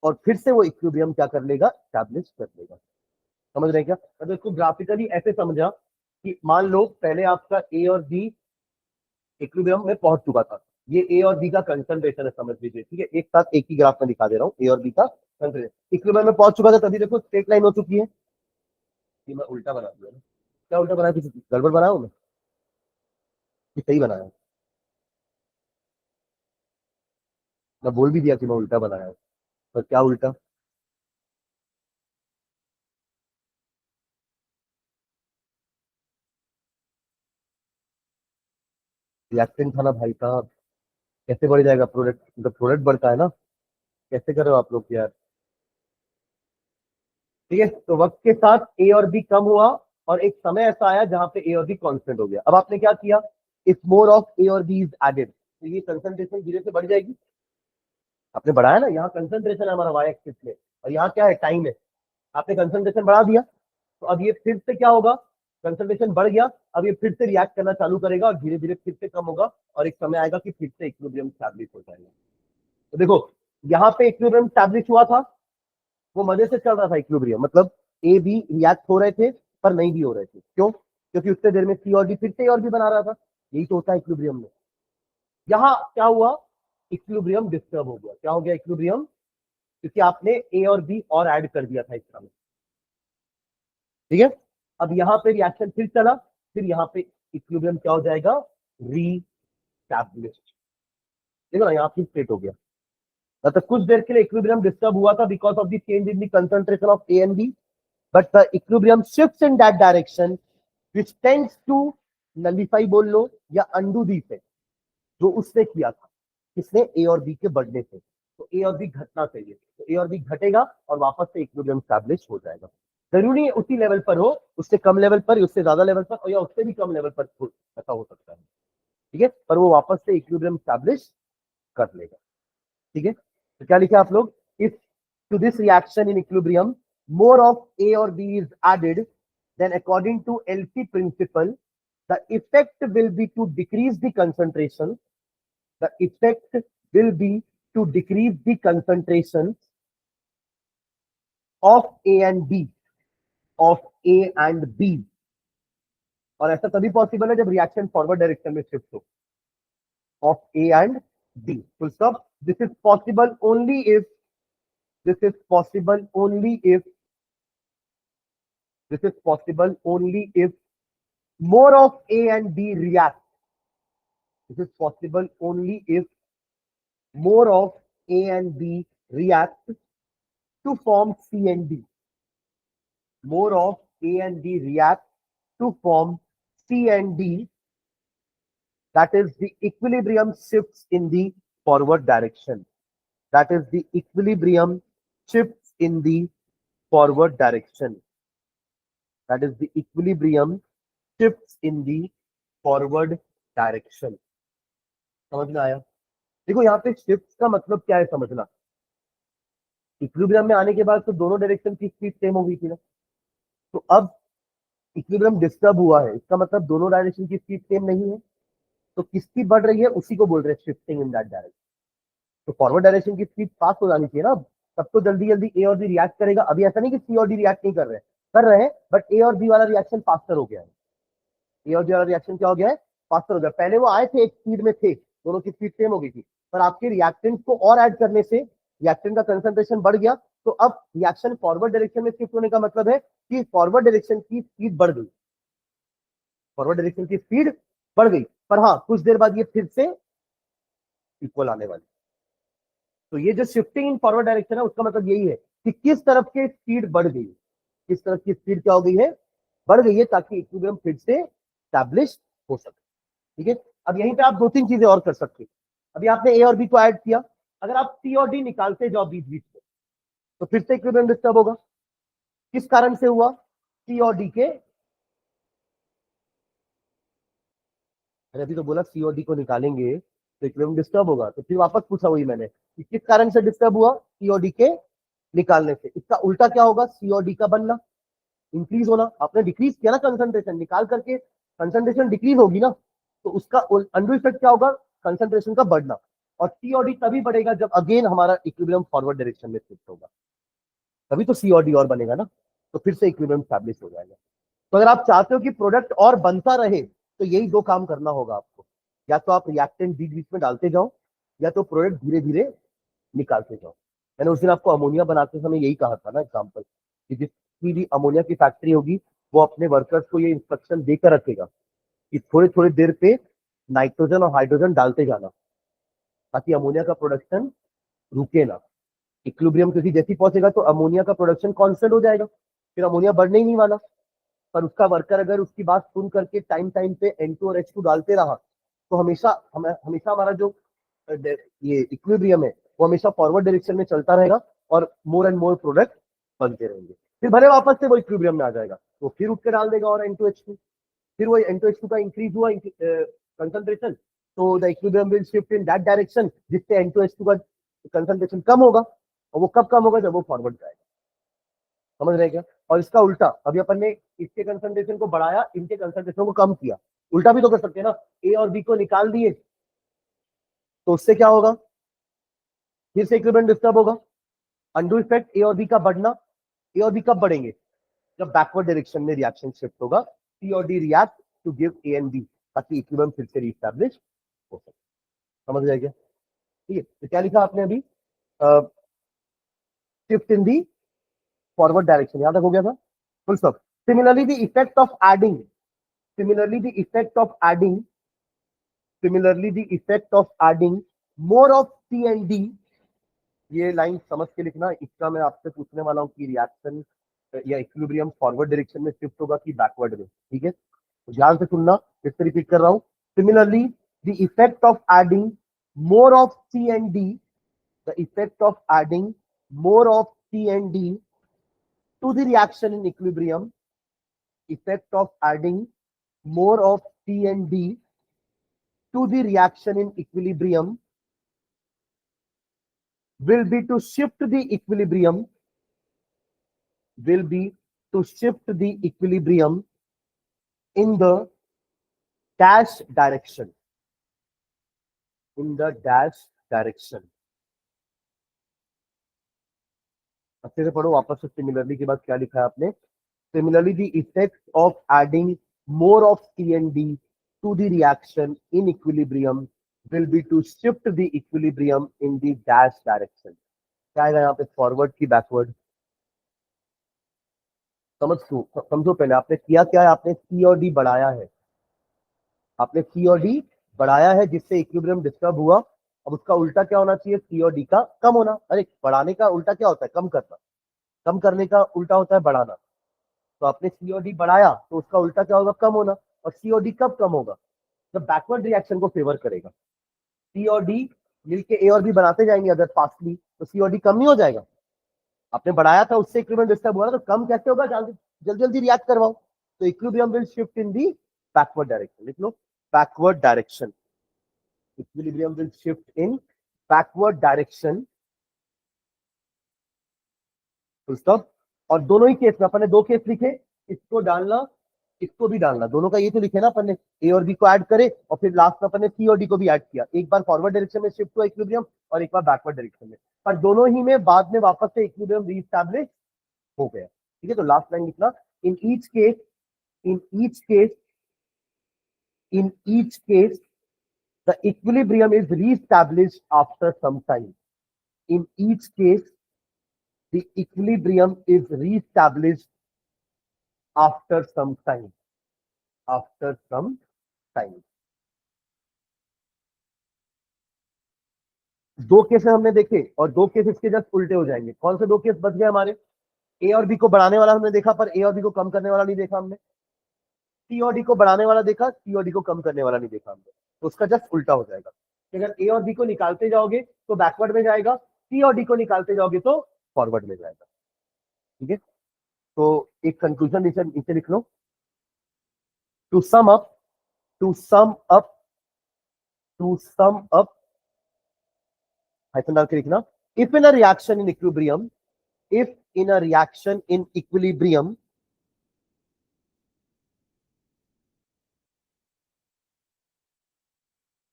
और फिर से वो इक्विलिब्रियम क्या कर लेगा, एस्टैब्लिश कर लेगा. समझ रहे हैं क्या, मतलब इसको ग्राफिकली ऐसे समझा कि मान लो पहले आपका ए और बी इक्विलिब्रियम में पहुंच चुका था, ये ए और बी का कंसंट्रेशन है, समझ लीजिए, ठीक है, एक साथ एक ही ग्राफ में दिखा दे रहा हूँ, ए और बी का कंसंट्रेशन इक्विलिब्रियम में पहुंच चुका था, तभी देखो स्ट्रेट लाइन हो चुकी है. ये मैं उल्टा बना दिया, क्या उल्टा बनाया, कुछ गड़बड़ बनाया हूं मैं, ये सही बनाया, मैं बोल भी दिया कि मैं उल्टा बनाया हूं, पर क्या उल्टा, रिएक्टेंट था ना भाई साहब, कैसे बढ़ जाएगा प्रोडक्ट, मतलब प्रोडक्ट बढ़ता है ना, कैसे कर रहे हो आप लोग यार. ठीक है, तो वक्त के साथ ए और बी कम हुआ और एक समय ऐसा आया जहां पे ए और बी कांस्टेंट हो गया. अब आपने क्या किया, इफ मोर ऑफ ए और बी इज एडेड, तो ये कंसंट्रेशन धीरे से बढ़ जाएगी. आपने बढ़ाया ना, यहाँ कंसंट्रेशन है हमारा वाई एक्सिस में और यहाँ क्या है, टाइम है, आपने कंसंट्रेशन बढ़ा दिया, तो अब ये फिर से क्या होगा, कंसंट्रेशन बढ़ गया, अब ये फिर से रिएक्ट करना चालू करेगा और धीरे धीरे फिर से कम होगा और एक समय आएगा कि फिर से इक्विलिब्रियम स्टैब्लिश हो जाएगा. तो देखो यहाँ पे इक्विलिब्रियम स्टैब्लिश हुआ था, वो मजे से चल रहा था इक्विलिब्रियम, मतलब ए बी रिएक्ट हो रहे थे पर नहीं भी हो रहे थे, क्यों, क्योंकि उतने देर में सी और बी फिर से और भी बना रहा था. यही तो होता है इक्विलिब्रियम में. यहाँ क्या हुआ, इक्विलिब्रियम डिस्टर्ब हो गया. क्या हो गया, इक्विलिब्रियम, क्योंकि आपने ए और बी और ऐड कर दिया था इसका में, ठीक है. अब यहाँ पे रिएक्शन फिर चला, फिर यहाँ पे इक्विलिब्रियम क्या हो जाएगा, रीस्टैब्लिश. देखो ना, यहाँ फिर स्ट्रेट हो गया, मतलब कुछ देर के लिए इक्विलिब्रियम डिस्टर्ब हुआ था because of the change in the concentration of A and B, but the equilibrium shifts in that direction which tends to nullify बोल लो या अंडू द इफेक्ट जो उसने किया था, किसने, ए और बी के बढ़ने से. तो ए और बी घटना चाहिए, तो ए और बी घटेगा और वापस से इक्विलिब्रियम स्टैब्लिश हो जाएगा. जरूरी है उसी लेवल पर हो, उससे कम लेवल पर, उससे ज्यादा लेवल पर, या उससे भी कम लेवल पर ऐसा हो सकता है, ठीक है, पर वो वापस से इक्विलिब्रियम स्टैब्लिश कर लेगा. ठीक है, तो क्या लिखा आप लोग, if two this reaction in equilibrium more of A or B is added, then according to LC principle, the effect will be to decrease the concentration. The effect will be to decrease the concentration of A and B, of A and B. और ऐसा तभी possible है जब reaction forward direction में shift हो of A and B. Full stop. This is possible only if this is possible only if this is possible only if more of A and B react. This is possible only if more of A and B react to form C and D. More of A and B react to form C and D. That is the equilibrium shifts in the forward direction. That is the equilibrium shifts in the forward direction. That is the equilibrium shifts in the forward direction. समझ में आया? देखो यहाँ पे shift का मतलब क्या है समझना। इक्विलिब्रियम में आने के बाद तो दोनों डायरेक्शन की स्पीड सेम हो गई थी ना, तो अब इक्विलिब्रियम डिस्टर्ब हुआ है, इसका मतलब दोनों डायरेक्शन की स्पीड सेम नहीं है, तो किसकी बढ़ रही है उसी को बोल रहे हैं शिफ्टिंग इन दैट डायरेक्शन। तो फॉरवर्ड डायरेक्शन की स्पीड फास्ट हो जानी चाहिए ना, तब तो जल्दी जल्दी ए और बी रिएक्ट करेगा। अभी ऐसा नहीं कि सी और डी रिएक्ट नहीं कर रहे हैं, बट ए और बी वाला रिएक्शन फास्टर हो गया है। ए और बी वाला रिएक्शन क्या हो गया है? फास्टर हो गया। पहले वो आए थे एक स्पीड में थे, दोनों की स्पीड सेम हो गई थी, पर आपके रिएक्टेंट को और ऐड करने से रिएक्टेंट का कंसंट्रेशन बढ़ गया, तो अब रिएक्शन फॉरवर्ड डायरेक्शन में शिफ्ट होने का मतलब है कि फॉरवर्ड डायरेक्शन की स्पीड बढ़ गई, फॉरवर्ड डायरेक्शन की स्पीड बढ़ गई। पर हाँ, कुछ देर बाद ये फिर से इक्वल आने वाली। तो ये जो शिफ्टिंग इन फॉरवर्ड डायरेक्शन है उसका मतलब यही है कि किस तरफ की स्पीड बढ़ गई, किस तरफ की स्पीड क्या हो गई है? बढ़ गई है, ताकि इक्विलिब्रियम फिर से एस्टैब्लिश हो सके। ठीक है, अब यहीं पे आप दो तीन चीजें और कर सकते हैं। अभी आपने ए और बी को ऐड किया, अगर आप सी और डी निकालते जाओ बीच बीच में, तो फिर से इक्विलिब्रियम डिस्टर्ब होगा। किस कारण से हुआ? सी और डी के, अभी तो बोला सी और डी को निकालेंगे तो इक्विलिब्रियम डिस्टर्ब होगा, तो फिर वापस पूछा वही मैंने कि किस कारण से डिस्टर्ब हुआ? सी और डी के निकालने से। इसका उल्टा क्या होगा? सी और डी का बनना, इंक्रीज होना। आपने डिक्रीज किया ना कंसंट्रेशन, निकाल करके कंसंट्रेशन डिक्रीज होगी ना, तो उसका अंडर इफेक्ट क्या होगा? कंसंट्रेशन का बढ़ना। और सी और डी तभी बढ़ेगा जब अगेन हमारा इक्विलिब्रियम फॉरवर्ड डायरेक्शन में शिफ्ट होगा, तभी तो सी और डी और बनेगा ना, तो फिर से इक्विलिब्रियम स्टैब्लिश हो जाएगा। तो अगर आप चाहते हो कि प्रोडक्ट और बनता रहे, तो यही दो काम करना होगा आपको, या तो आप रिएक्टेंट बीच बीच में डालते जाओ, या तो प्रोडक्ट धीरे धीरे निकालते जाओ। मैंने उस दिन आपको अमोनिया बनाते समय यही कहा था ना एग्जाम्पल, कि जिसकी भी अमोनिया की फैक्ट्री होगी वो अपने वर्कर्स को ये इंस्ट्रक्शन देकर रखेगा कि थोड़ी थोड़ी देर पे नाइट्रोजन और हाइड्रोजन डालते जाना, ताकि अमोनिया का प्रोडक्शन रुके ना। इक्विलिब्रियम क्योंकि जैसे पहुंचेगा तो अमोनिया का प्रोडक्शन कांस्टेंट हो जाएगा, फिर अमोनिया बढ़ने ही नहीं वाला। पर उसका वर्कर अगर उसकी बात सुन करके टाइम टाइम पे N2 और H2 डालते रहा, तो हमेशा हमेशा हमारा जो ये इक्विलिब्रियम है वो हमेशा फॉरवर्ड डायरेक्शन में चलता रहेगा और मोर एंड मोर प्रोडक्ट बनते रहेंगे। फिर भले वापस से वो इक्विलिब्रियम में आ जाएगा, तो फिर उठ के डाल देगा और N2H2, फिर वो N2H2 का इंक्रीज हुआ कंसंट्रेशन, तो the equilibrium will shift in that direction, जिससे N2H2 का कंसंट्रेशन कम होगा, और वो कब कम होगा? जब वो फॉरवर्ड जाएगा। समझ रहे क्या? और इसका उल्टा, अभी अपन ने इसके कंसंट्रेशन को बढ़ाया, इनके कंसंट्रेशन को कम किया, उल्टा भी तो कर सकते हैं ना। ए और बी को निकाल दिए, तो उससे क्या होगा? फिर से इक्विलिब्रियम डिस्टर्ब होगा। अंडू इफेक्ट, ए और बी का बढ़ना। ए और बी कब बढ़ेंगे? जब बैकवर्ड डायरेक्शन में रिएक्शन शिफ्ट होगा, सी और D react to give A and B, ताकि इक्विलिब्रियम फिर से रीस्टैब्लिश हो सके। समझ रहे क्या? ठीक है, तो क्या लिखा आपने अभी? Shift in the forward direction, यहां तक हो गया था? Full stop. Similarly the effect of adding, similarly the effect of adding similarly the effect of adding more of C and D, ये लाइन समझ के लिखना, इसका मैं आपसे पूछने वाला हूँ कि रिएक्शन या इक्विलिब्रियम फॉरवर्ड डायरेक्शन में शिफ्ट होगा कि बैकवर्ड में। ठीक है, तो ध्यान से सुनना, फिर से रिपीट कर रहा हूँ। Similarly the effect of adding more of C and D, the effect of adding more of C and D to the reaction in equilibrium, effect of adding more of C and D to the reaction in equilibrium will be to shift the equilibrium, will be to shift the equilibrium in the dash direction, in the dash direction। अच्छे से पढ़ो वापस से। Similarly के बाद क्या लिखा है आपने? Similarly the effect of adding more of CND to the reaction in equilibrium will be to shift the equilibrium in the dash direction. क्या आएगा यहाँ पे, फॉरवर्ड की बैकवर्ड? समझो पहले आपने किया क्या है, आपने सी और डी बढ़ाया है, आपने सी और डी बढ़ाया है जिससे इक्विलिब्रियम डिस्टर्ब हुआ। अब उसका उल्टा क्या होना चाहिए, सी और डी का कम होना। अरे बढ़ाने का उल्टा क्या होता है, कम करना। कम करने का उल्टा होता है बढ़ाना। तो आपने सी और डी बढ़ाया तो उसका उल्टा क्या होगा, कम होना। और सी और डी कब कम होगा, जब बैकवर्ड रिएक्शन को फेवर करेगा। सी और डी मिलके ए और बी बनाते जाएंगे अगर फास्टली, तो सी और डी कम नहीं हो जाएगा। आपने बढ़ाया था उससे इक्विलिब्रियम डिस्टर्ब हुआ ना, तो कम कैसे होगा, जल्दी जल्दी जल्दी रिएक्ट करवाओ। तो equilibrium will shift in the backward direction. लिख लो, backward direction. Equilibrium will shift in backward direction, full stop. और दोनों ही केस में अपन ने दो केस लिखे, इसको डालना, इसको भी डालना, दोनों का ये तो लिखे ना अपन ने, ए और बी को ऐड करे और फिर लास्ट में अपन ने सी और डी को भी ऐड किया। एक बार फॉरवर्ड डायरेक्शन में शिफ्ट हुआ इक्विलिब्रियम और एक बार बैकवर्ड डायरेक्शन में, पर दोनों ही में बाद में वापस से इक्विलिब्रियम रीएस्टैब्लिश हो गया। ठीक है, तो लास्ट लाइन लिखना, in each case, in each case, in each case the equilibrium is reestablished after some time. In each case, the equilibrium is reestablished after some time. After some time. दो cases हमने देखे और दो case इसके just उल्टे हो जाएंगे। कौन से दो केस बच गए हमारे, ए और बी को बढ़ाने वाला हमने देखा पर ए और बी को कम करने वाला नहीं देखा हमने, सी और डी को बढ़ाने वाला देखा, सी और डी को कम करने वाला नहीं देखा हमने। तो उसका जस्ट उल्टा हो जाएगा कि अगर ए और बी को निकालते जाओगे तो बैकवर्ड में जाएगा, सी और डी को निकालते जाओगे तो फॉरवर्ड में जाएगा। ठीक है, तो एक कंक्लूजन नीचे लिख लो, to sum up, to sum up, to sum up, hyphen डाल के लिखना, if in a reaction in equilibrium, if in a reaction in equilibrium,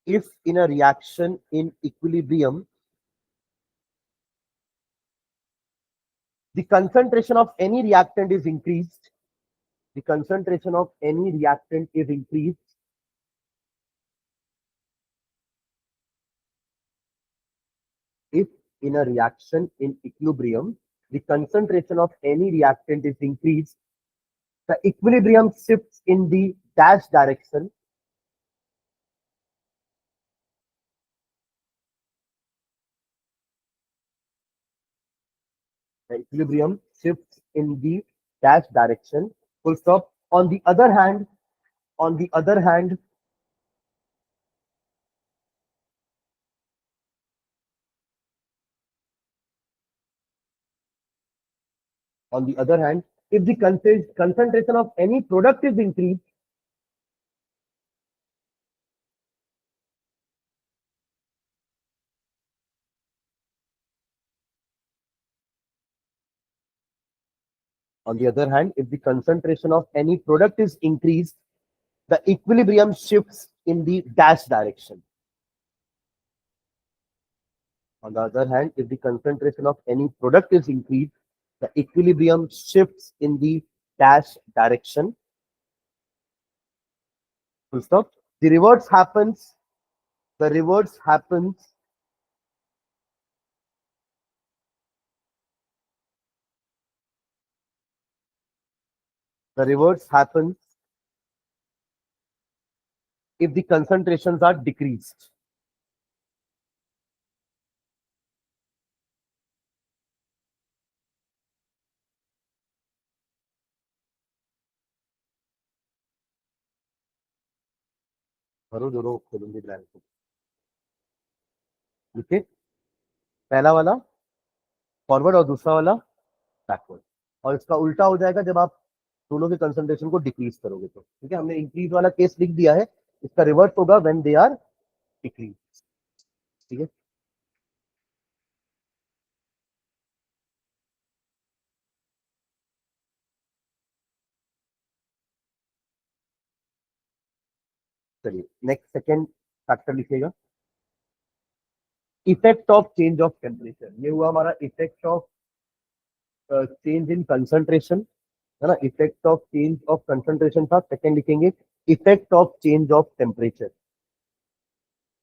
if in a reaction in equilibrium the concentration of any reactant is increased, the concentration of any reactant is increased, if in a reaction in equilibrium the concentration of any reactant is increased, the equilibrium shifts in the dash direction, the equilibrium shifts in the dash direction, full stop. On the other hand, on the other hand, on the other hand, if the concentration of any product is increased, on the other hand, if the concentration of any product is increased, the equilibrium shifts in the dash direction. On the other hand, if the concentration of any product is increased, the equilibrium shifts in the dash direction. Full stop. The reverse happens. The reverse happens. The reverse happens if the concentrations are decreased. भरो दोनों खोलूंगी blank को। ठीक है, पहला वाला forward और दूसरा वाला बैकवर्ड, और इसका उल्टा हो जाएगा जब आप दोनों के कंसंट्रेशन को डिक्रीज करोगे तो। ठीक है, हमने इंक्रीज वाला केस लिख दिया है, इसका रिवर्स होगा व्हेन दे आर डिक्रीज। ठीक है, चलिए नेक्स्ट सेकेंड फैक्टर लिखिएगा, effect of change of temperature. ये हुआ हमारा effect of change in concentration. है ना, effect of change of concentration था, सेकंड लिखेंगे effect of change of temperature,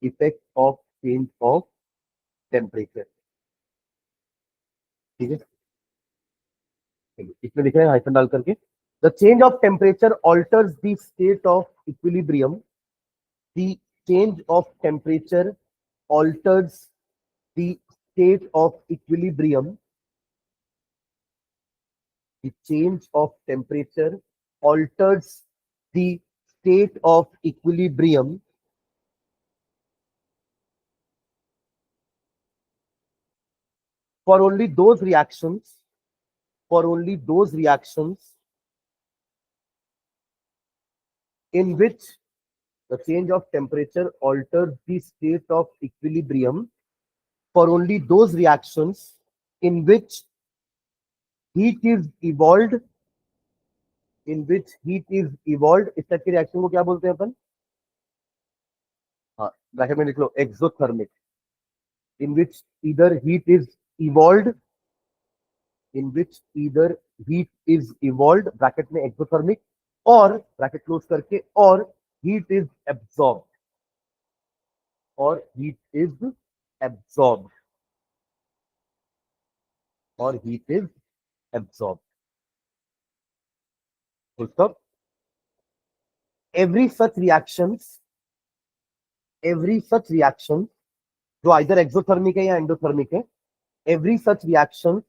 effect of change of temperature. ठीक है, चलिए इसमें लिख रहे हैं हाइफन डाल करके, the change of temperature alters the state of equilibrium, the change of temperature alters the state of equilibrium, the change of temperature alters the state of equilibrium for only those reactions, for only those reactions in which the change of temperature alters the state of equilibrium, for only those reactions in which heat is evolved, in which heat is evolved, इस type के reaction को क्या बोलते हैं अपन? हाँ, bracket में लिख लो exothermic, in which either heat is evolved, in which either heat is evolved bracket में एक्सोथर्मिक, और ब्रैकेट क्लोज करके और heat is absorbed, और heat is absorbed, और heat is absorbed, full stop. every such reactions every such reaction जो either exothermic है या endothermic है, every such reaction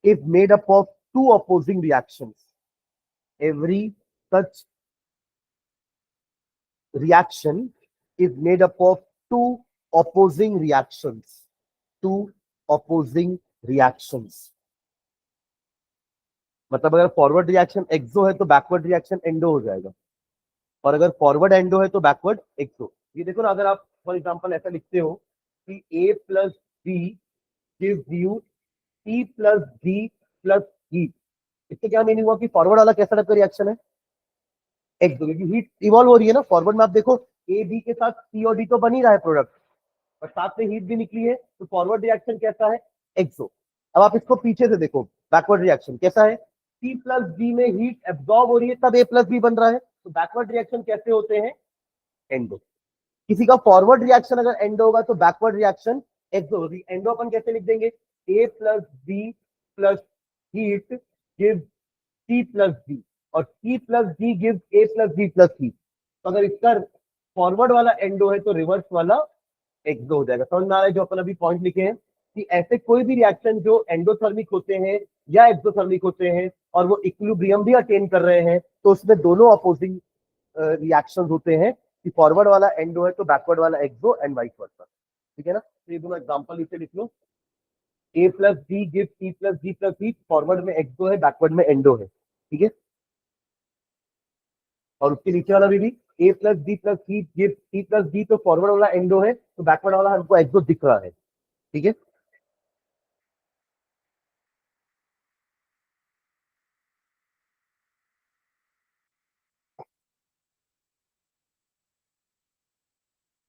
is made up of two opposing reactions, every such reaction is made up of two opposing reactions, two opposing reactions. मतलब अगर forward reaction एक्सो है तो backward reaction endo हो जाएगा, और अगर फॉरवर्ड एंडो है तो बैकवर्ड एक्सो। ये देखो ना, अगर आप फॉर एग्जांपल ऐसा लिखते हो कि A plus B gives you T plus D plus heat, इससे क्या मीनिंग हुआ कि फॉरवर्ड वाला कैसा टाइप का रिएक्शन है? एक्सो, क्योंकि हीट इवॉल्व हो रही है ना। फॉरवर्ड में आप देखो ए बी के साथ सी और डी तो बन ही रहा है प्रोडक्ट, और साथ में हीट भी निकली है, तो फॉरवर्ड रिएक्शन कैसा है? एक्सो। अब आप इसको पीछे से देखो, बैकवर्ड रिएक्शन कैसा है? सी प्लस बी में हीट एब्जॉर्ब हो रही है तब ए प्लस बी बन रहा है, तो बैकवर्ड रिएक्शन कैसे होते हैं? एंडो। किसी का फॉरवर्ड रिएक्शन अगर एंडो होगा तो बैकवर्ड रिएक्शन एक्सो होगी। एंडो अपन कैसे लिख देंगे? A plus B plus heat give C plus D, और C plus D give A plus B plus C. तो अगर इसका फॉरवर्ड वाला एंडो है तो रिवर्स वाला एक्सो हो जाएगा। समझ में आ रहा है जो अपन अभी पॉइंट लिखे हैं, कि ऐसे कोई भी रिएक्शन जो एंडोथर्मिक होते हैं या एक्सोथर्मिक होते हैं और वो इक्विलिब्रियम भी अटेन कर रहे हैं, तो उसमें दोनों अपोजिंग रिएक्शन होते हैं, कि फॉरवर्ड वाला एंडो है तो बैकवर्ड वाला एक्सो एंड वाइस वर्सा। ठीक है ना, तो ये दोनों एग्जांपल इसे लिख लो। A plus B give C plus D plus C, forward में एक्सो है, बैकवर्ड में एंडो है। ठीक है, और उसके नीचे वाला भी ए प्लस बी प्लस सी गिव सी प्लस डी, तो फॉरवर्ड वाला एंडो है तो बैकवर्ड वाला हमको एक्सो दिख रहा है। ठीक है,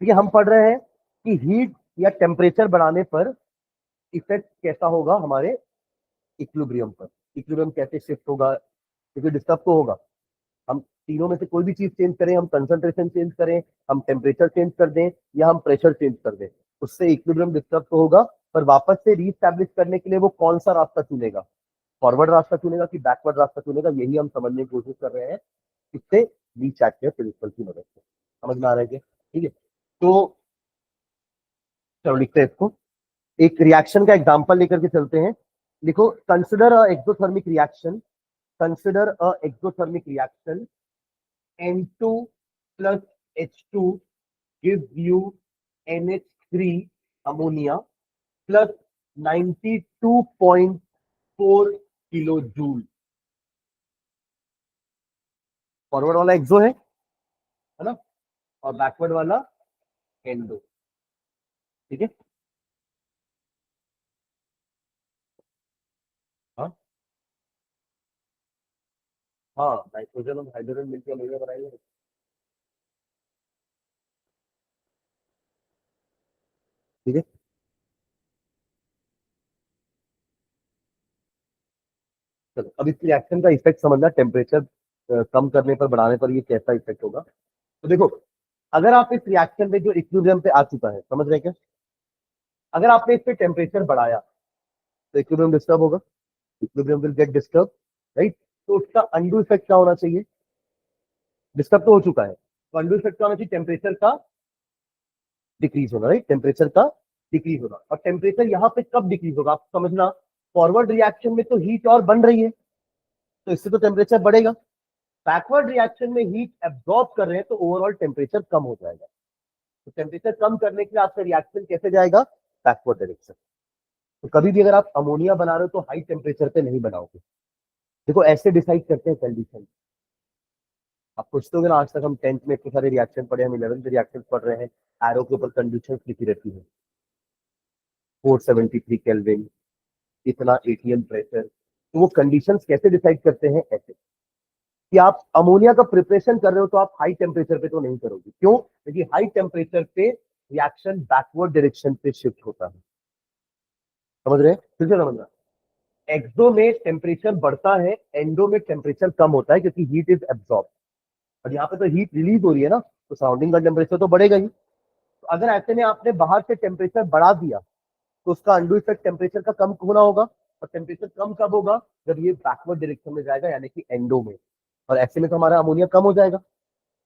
ठीक है, हम पढ़ रहे हैं कि हीट या टेम्परेचर बढ़ाने पर इफेक्ट कैसा होगा हमारे इक्विलिब्रियम पर, इक्विलिब्रियम कैसे शिफ्ट होगा, क्योंकि डिस्टर्ब तो होगा। हम तीनों में से कोई भी चीज चेंज करें, हम कंसंट्रेशन चेंज करें, हम टेम्परेचर चेंज कर दें, या हम प्रेशर चेंज कर दें, उससे इक्विलिब्रियम डिस्टर्ब तो होगा। पर वापस से रीस्टैब्लिश करने के लिए वो कौन सा रास्ता चुनेगा, फॉरवर्ड रास्ता चुनेगा कि बैकवर्ड रास्ता चुनेगा, यही हम समझने की कोशिश कर रहे हैं इससे ली चैट के प्रिंसिपल की मदद से। समझ में आ रहा है क्या? ठीक है, तो चलो लिखते हैं इसको, एक रिएक्शन का एग्जांपल लेकर के चलते हैं। लिखो, consider a exothermic reaction, consider a exothermic reaction, N2 plus H2 gives you NH3 ammonia plus 92.4 kilo joule. Forward वाला एक्सो है ना, और बैकवर्ड वाला एंडो। ठीक है, हाँ हाँ, नाइट्रोजन और हाइड्रोजन मिलकर अमोनिया बनाएंगे। ठीक है, चलो अब इस रिएक्शन का इफेक्ट समझना, टेम्परेचर कम करने पर बढ़ाने पर ये कैसा इफेक्ट होगा। तो देखो, अगर आप इस रिएक्शन में जो इक्विलिब्रियम पे आ चुका है, समझ रहे हैं क्या, अगर आपने इस पे टेम्परेचर बढ़ाया तो इक्विलिब्रियम डिस्टर्ब होगा, equilibrium will get disturb, right. तो उसका अंडू इफेक्ट क्या होना चाहिए, डिस्टर्ब तो हो चुका है, तो अंडू इफेक्ट क्या होना चाहिए, टेम्परेचर का डिक्रीज होना, राइट, टेम्परेचर का डिक्रीज होना। और टेम्परेचर यहाँ पे कब डिक्रीज होगा आप समझना, फॉरवर्ड रिएक्शन में तो हीट और बन रही है तो इससे तो टेम्परेचर बढ़ेगा, बैकवर्ड रिएक्शन में हीट एब्जॉर्ब कर रहे हैं तो ओवरऑल टेम्परेचर कम हो जाएगा। तो टेम्परेचर कम करने के लिए आपका रिएक्शन कैसे जाएगा, बैकवर्ड डायरेक्शन। तो कभी भी अगर आप अमोनिया बना रहे हो तो हाई टेम्परेचर पे नहीं बनाओगे। देखो ऐसे डिसाइड करते हैं कंडीशन। आप पूछते हो ना, आज तक हम 10th में इतने सारे रिएक्शन पढ़े, हम 11th में रिएक्शन पढ़ रहे हैं, एरो के ऊपर कंडीशन लिखी रहती है, 473 केल्विन, इतना एटीएम प्रेशर। तो वो कंडीशंस कैसे डिसाइड करते हैं, ऐसे कि आप अमोनिया का प्रिपरेशन कर रहे हो तो आप हाई टेम्परेचर पे तो नहीं करोगे, क्यों, क्योंकि हाई टेम्परेचर पे रिएक्शन बैकवर्ड डायरेक्शन पे शिफ्ट होता है। समझ रहे हैं, फिर से समझना, एक्सो में टेम्परेचर बढ़ता है, एंडो में टेम्परेचर कम होता है क्योंकि हीट इज एब्जॉर्ब, और यहाँ पे तो हीट रिलीज हो रही है ना, तो सराउंडिंग का टेम्परेचर तो बढ़ेगा ही। तो अगर ऐसे में आपने बाहर से टेम्परेचर बढ़ा दिया तो उसका अंडू इफेक्ट टेम्परेचर का कम होना होगा, और टेम्परेचर कम कब होगा, जब ये बैकवर्ड डायरेक्शन में जाएगा, यानी कि एंडो में, और ऐसे में तो हमारा अमोनिया कम हो जाएगा।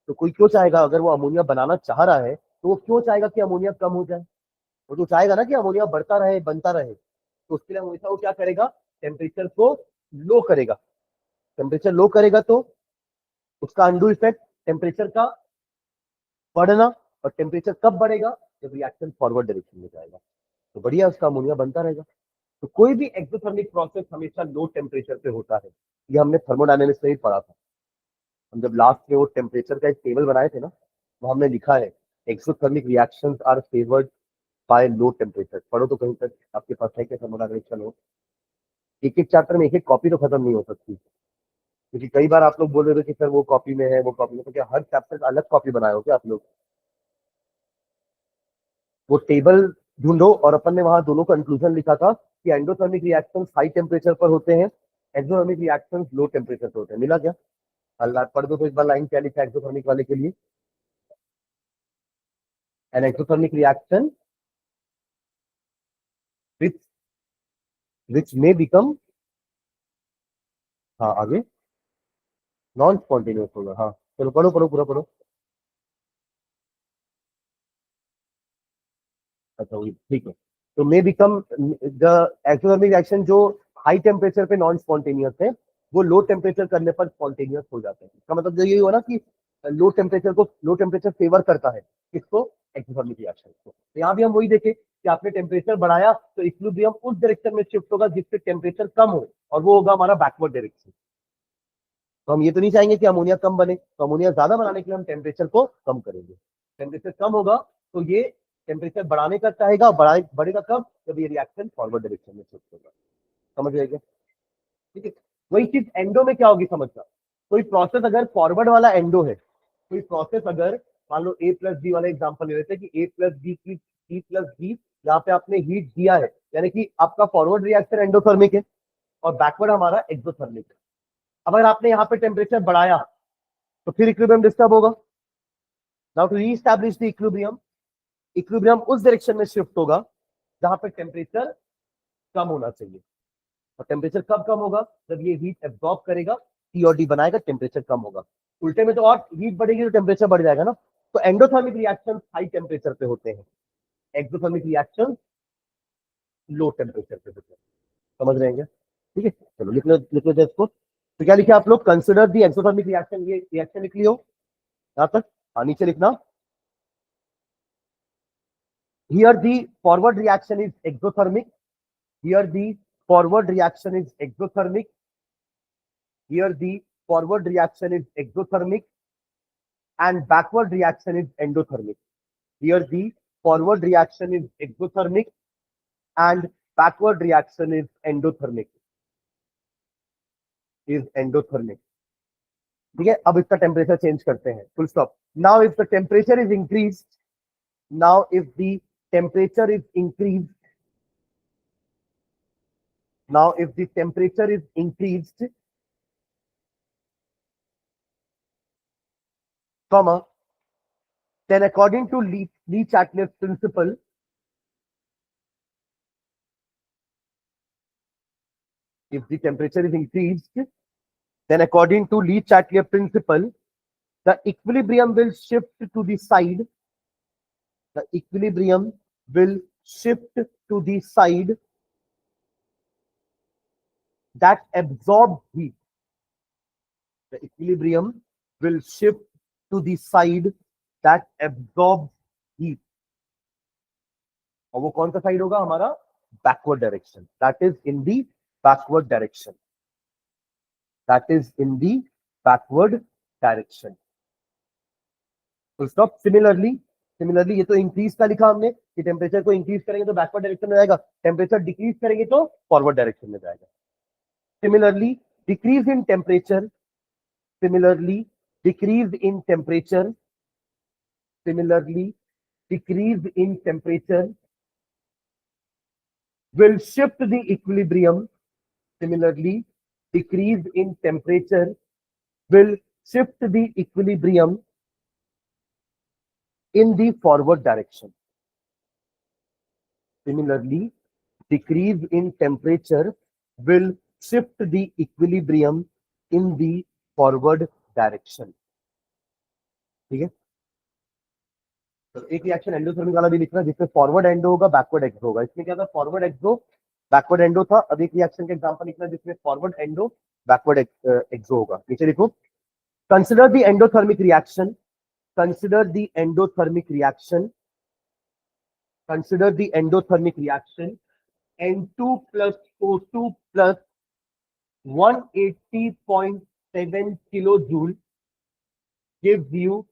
तो कोई क्यों चाहेगा, अगर वो अमोनिया बनाना चाह रहा है तो वो क्यों चाहेगा कि अमोनिया कम हो जाए, वो तो चाहेगा ना कि अमोनिया बढ़ता रहे, बनता रहे। तो उसके लिए हमेशा वो क्या करेगा, टेम्परेचर को लो करेगा। टेम्परेचर लो करेगा तो उसका अंडू इफेक्ट टेम्परेचर का बढ़ना, और टेम्परेचर कब बढ़ेगा, जब रिएक्शन फॉरवर्ड डायरेक्शन में जाएगा, तो बढ़िया उसका अमोनिया बनता रहेगा। तो कोई भी एक्सोथर्मिक प्रोसेस हमेशा लो टेम्परेचर पे होता है, ये हमने थर्मोडायनेमिक्स में ही पढ़ा था। हम जब लास्ट में वो टेम्परेचर का एक टेबल बनाए थे ना, वो हमने लिखा है exothermic reactions are favoured by low temperature. पढ़ो तो कहीं तक आपके पास है क्या थर्मोडायनेमिक्स का नोट, एक एक चैप्टर में एक एक कॉपी तो खत्म नहीं हो सकती, क्योंकि कई बार आप लोग बोल रहे थे कि सर वो कॉपी में है, वो कॉपी में, तो क्या हर चैप्टर का अलग कॉपी बनाए हो क्या आप लोग, वो टेबल ढूंढो। और अपन ने वहां दोनों कंक्लूजन लिखा था कि एंडोथर्मिक रिएक्शंस हाई टेम्परेचर पर होते हैं, एक्सोथर्मिक रिएक्शंस लो टेम्परेचर पर होते हैं। मिला क्या, अल्लाह पढ़ दो तो एक बार लाइन क्या लिखा है एक्सोथर्मिक वाले के लिए, an exothermic reaction which which may become, हाँ आगे, नॉन स्पॉन्टेनियस होगा, हाँ चलो पढ़ो पढ़ो पूरा पढ़ो। अच्छा वही ठीक है, तो may become the exothermic reaction जो हाई टेम्परेचर पे नॉन स्पॉन्टेनियस है, वो लो टेम्परेचर करने पर स्पॉन्टेनियस हो जाते हैं। इसका मतलब यही हुआ ना कि लो टेम्परेचर फेवर करता है किसको, एक्सोथर्मिक रिएक्शन को। तो यहाँ भी हम वही देखे कि आपने टेम्परेचर बढ़ाया तो इक्विलिब्रियम उस डायरेक्शन में शिफ्ट होगा जिससे टेम्परेचर कम हो, और वो होगा हमारा बैकवर्ड डायरेक्शन। तो हम ये तो नहीं चाहेंगे कि अमोनिया कम बने, तो अमोनिया ज्यादा बनाने के लिए हम टेम्परेचर को कम करेंगे। टेम्परेचर कम होगा तो ये टेम्परेचर बढ़ाने का चाहेगा, बढ़ेगा कब, जब ये रिएक्शन फॉरवर्ड डायरेक्शन में शिफ्ट होगा। समझ गए क्या, ठीक है। वही चीज एंडो में क्या होगी समझना, कोई प्रोसेस अगर फॉरवर्ड वाला एंडो है, कोई प्रोसेस अगर मान लो ए प्लस बी वाला एग्जांपल ले लेते हैं कि ए प्लस बी की सी प्लस बी, यहाँ पे आपने हीट दिया है, यानी कि आपका फॉरवर्ड रिएक्शन एंडोथर्मिक है और बैकवर्ड हमारा एक्सोथर्मिक है। अब अगर आपने यहाँ पे टेम्परेचर बढ़ाया तो फिर इक्विलिब्रियम डिस्टर्ब होगा। Now to reestablish the equilibrium, equilibrium उस डायरेक्शन में शिफ्ट होगा जहां पे टेम्परेचर कम होना चाहिए। और टेम्परेचर कब कम होगा, जब ये हीट एब्जॉर्ब करेगा, टी और डी बनाएगा, टेम्परेचर कम होगा। उल्टे में तो और हीट बढ़ेगी तो टेम्परेचर बढ़ जाएगा ना। तो एंडोथर्मिक रिएक्शन हाई टेम्परेचर पे होते हैं, एक्सोथर्मिक रिएक्शन लो टेम्परेचर पे होते हैं। समझ रहे हैं क्या, ठीक है। चलो लिख लो इसको। तो क्या लिखे आप लोग, कंसिडर दी एक्सोथर्मिक रिएक्शन, ये रिएक्शन लिख लियो यहां तक। नीचे लिखना, here the forward reaction is exothermic, here the forward reaction is exothermic, here the forward reaction is exothermic, and backward reaction is endothermic. Here the forward reaction is exothermic and backward reaction is endothermic. ठीक है। अब इसका temperature change करते हैं, full stop. Now if the temperature is increase, now if the temperature is increased, Now, if the temperature is increased, comma, then according to Le-Chatelier's principle, if the temperature is increased, then according to Le-Chatelier principle, the equilibrium will shift to the side. The equilibrium will shift to the side that absorbs heat. The equilibrium will shift to the side that absorbs heat. और वो कौन सा side होगा हमारा? Backward direction. That is in the backward direction. That is in the backward direction. Full stop. Similarly ये तो increase का लिखा हमने कि टेम्परेचर को इंक्रीज करेंगे तो बैकवर्ड डायरेक्शन में जाएगा, टेम्परेचर डिक्रीज करेंगे तो फॉरवर्ड डायरेक्शन में जाएगा. Similarly decrease in temperature, similarly decrease in temperature, similarly decrease in temperature will shift the equilibrium. Similarly, decrease in temperature will shift the equilibrium in the forward direction. Similarly, decrease in temperature will shift the equilibrium in the forward direction. ठीक है. तो एक reaction endothermic वाला भी लिखना है जिसमें forward endo होगा, बैकवर्ड एक्सो होगा. इसमें क्या था? फॉरवर्ड एक्सो, बैकवर्ड एंडो था. अब एक रिएक्शन का एग्जांपल लिखना है जिसमें फॉरवर्ड एंडो, बैकवर्ड एक्सो होगा. नीचे लिखो, consider the endothermic reaction, consider the endothermic reaction, consider the endothermic reaction. N2 plus O2 plus 180.7 kilojoule gives you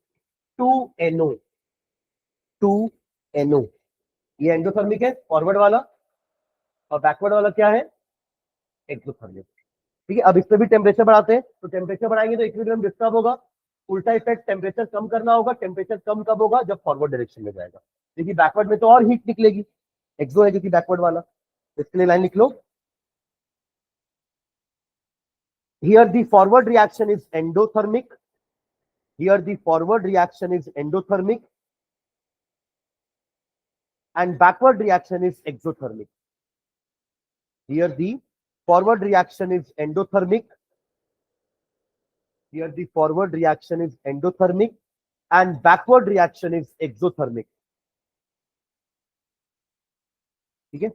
2NO. 2NO. ये एंडोथर्मिक है फॉरवर्ड वाला, और बैकवर्ड वाला क्या है? एक्सोथर्मिक. ठीक है. अब इसमें भी टेम्परेचर बढ़ाते हैं, तो टेम्परेचर बढ़ाएंगे तो इक्विलिब्रियम डिस्टर्ब होगा. उल्टा इफेक्ट, टेम्परेचर कम करना होगा. टेम्परेचर कम कब होगा? जब फॉरवर्ड डायरेक्शन में जाएगा. देखिए बैकवर्ड में तो और हीट निकलेगी, एक्सो है क्योंकि बैकवर्ड वाला. इसके लिए लाइन लिख लो. Here the forward reaction is endothermic. Here the forward reaction is endothermic. And backward reaction is exothermic. Here the forward reaction is endothermic. Here the forward reaction is endothermic. And backward reaction is exothermic. ठीक है.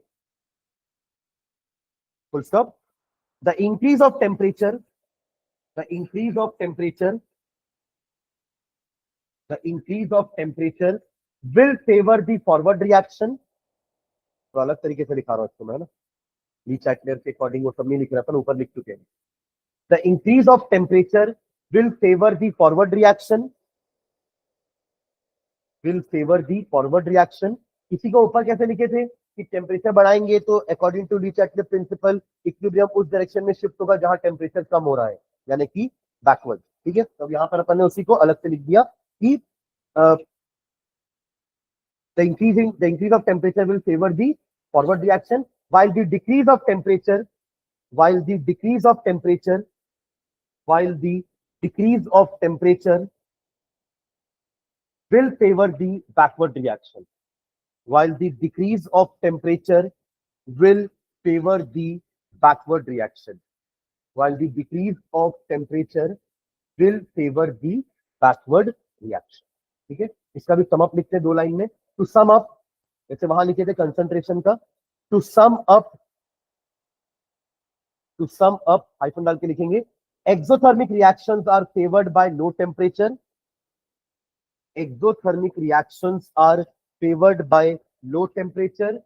Full stop. The increase of temperature, the increase of temperature, the increase of temperature will favor the forward reaction. तो अलग तरीके से लिखा रहा हूं इसको मैं, है ना. Le-Chatelier के अकॉर्डिंग वो सब नहीं लिख रहा था, ऊपर लिख चुके हैं. The increase of temperature will favor the forward reaction, will favor the forward reaction. इसी को ऊपर कैसे लिखे थे कि टेम्परेचर बढ़ाएंगे तो according to Le-Chatelier principle equilibrium उस डायरेक्शन में शिफ्ट होगा जहां टेम्परेचर कम हो रहा है, यानी कि बैकवर्ड. ठीक है. तो यहाँ पर अपन ने उसी को अलग से लिख दिया कि the increase of temperature will favor the forward reaction, while the decrease of temperature, while the decrease of temperature, while the decrease of temperature will favor the backward reaction. While the decrease of temperature will favor the backward reaction. While the decrease of temperature will favor the backward reaction. ठीक है. इसका भी sum up लिखते हैं दो line में. To sum up, जैसे वहां लिखे थे कंसंट्रेशन का. To sum up, to sum up hyphen डाल के लिखेंगे. Exothermic reactions are favoured by low temperature. Exothermic reactions are favored by low temperature,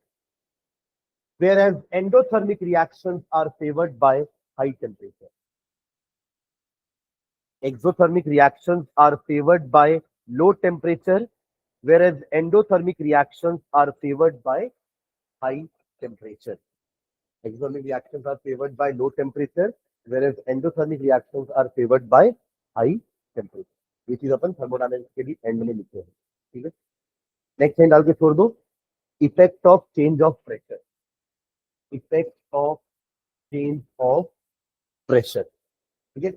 whereas endothermic reactions are favored by high temperature. Exothermic reactions are favored by low temperature, whereas endothermic reactions are favored by high temperature. Exothermic reactions are favored by low temperature, whereas endothermic reactions are favored by high temperature. ये चीज अपन thermodynamics के लिए and में लिखते हैं. ठीक है. Next line डाल के छोड़ दो. Effect of change of pressure. Effect of change of pressure, ठीक है।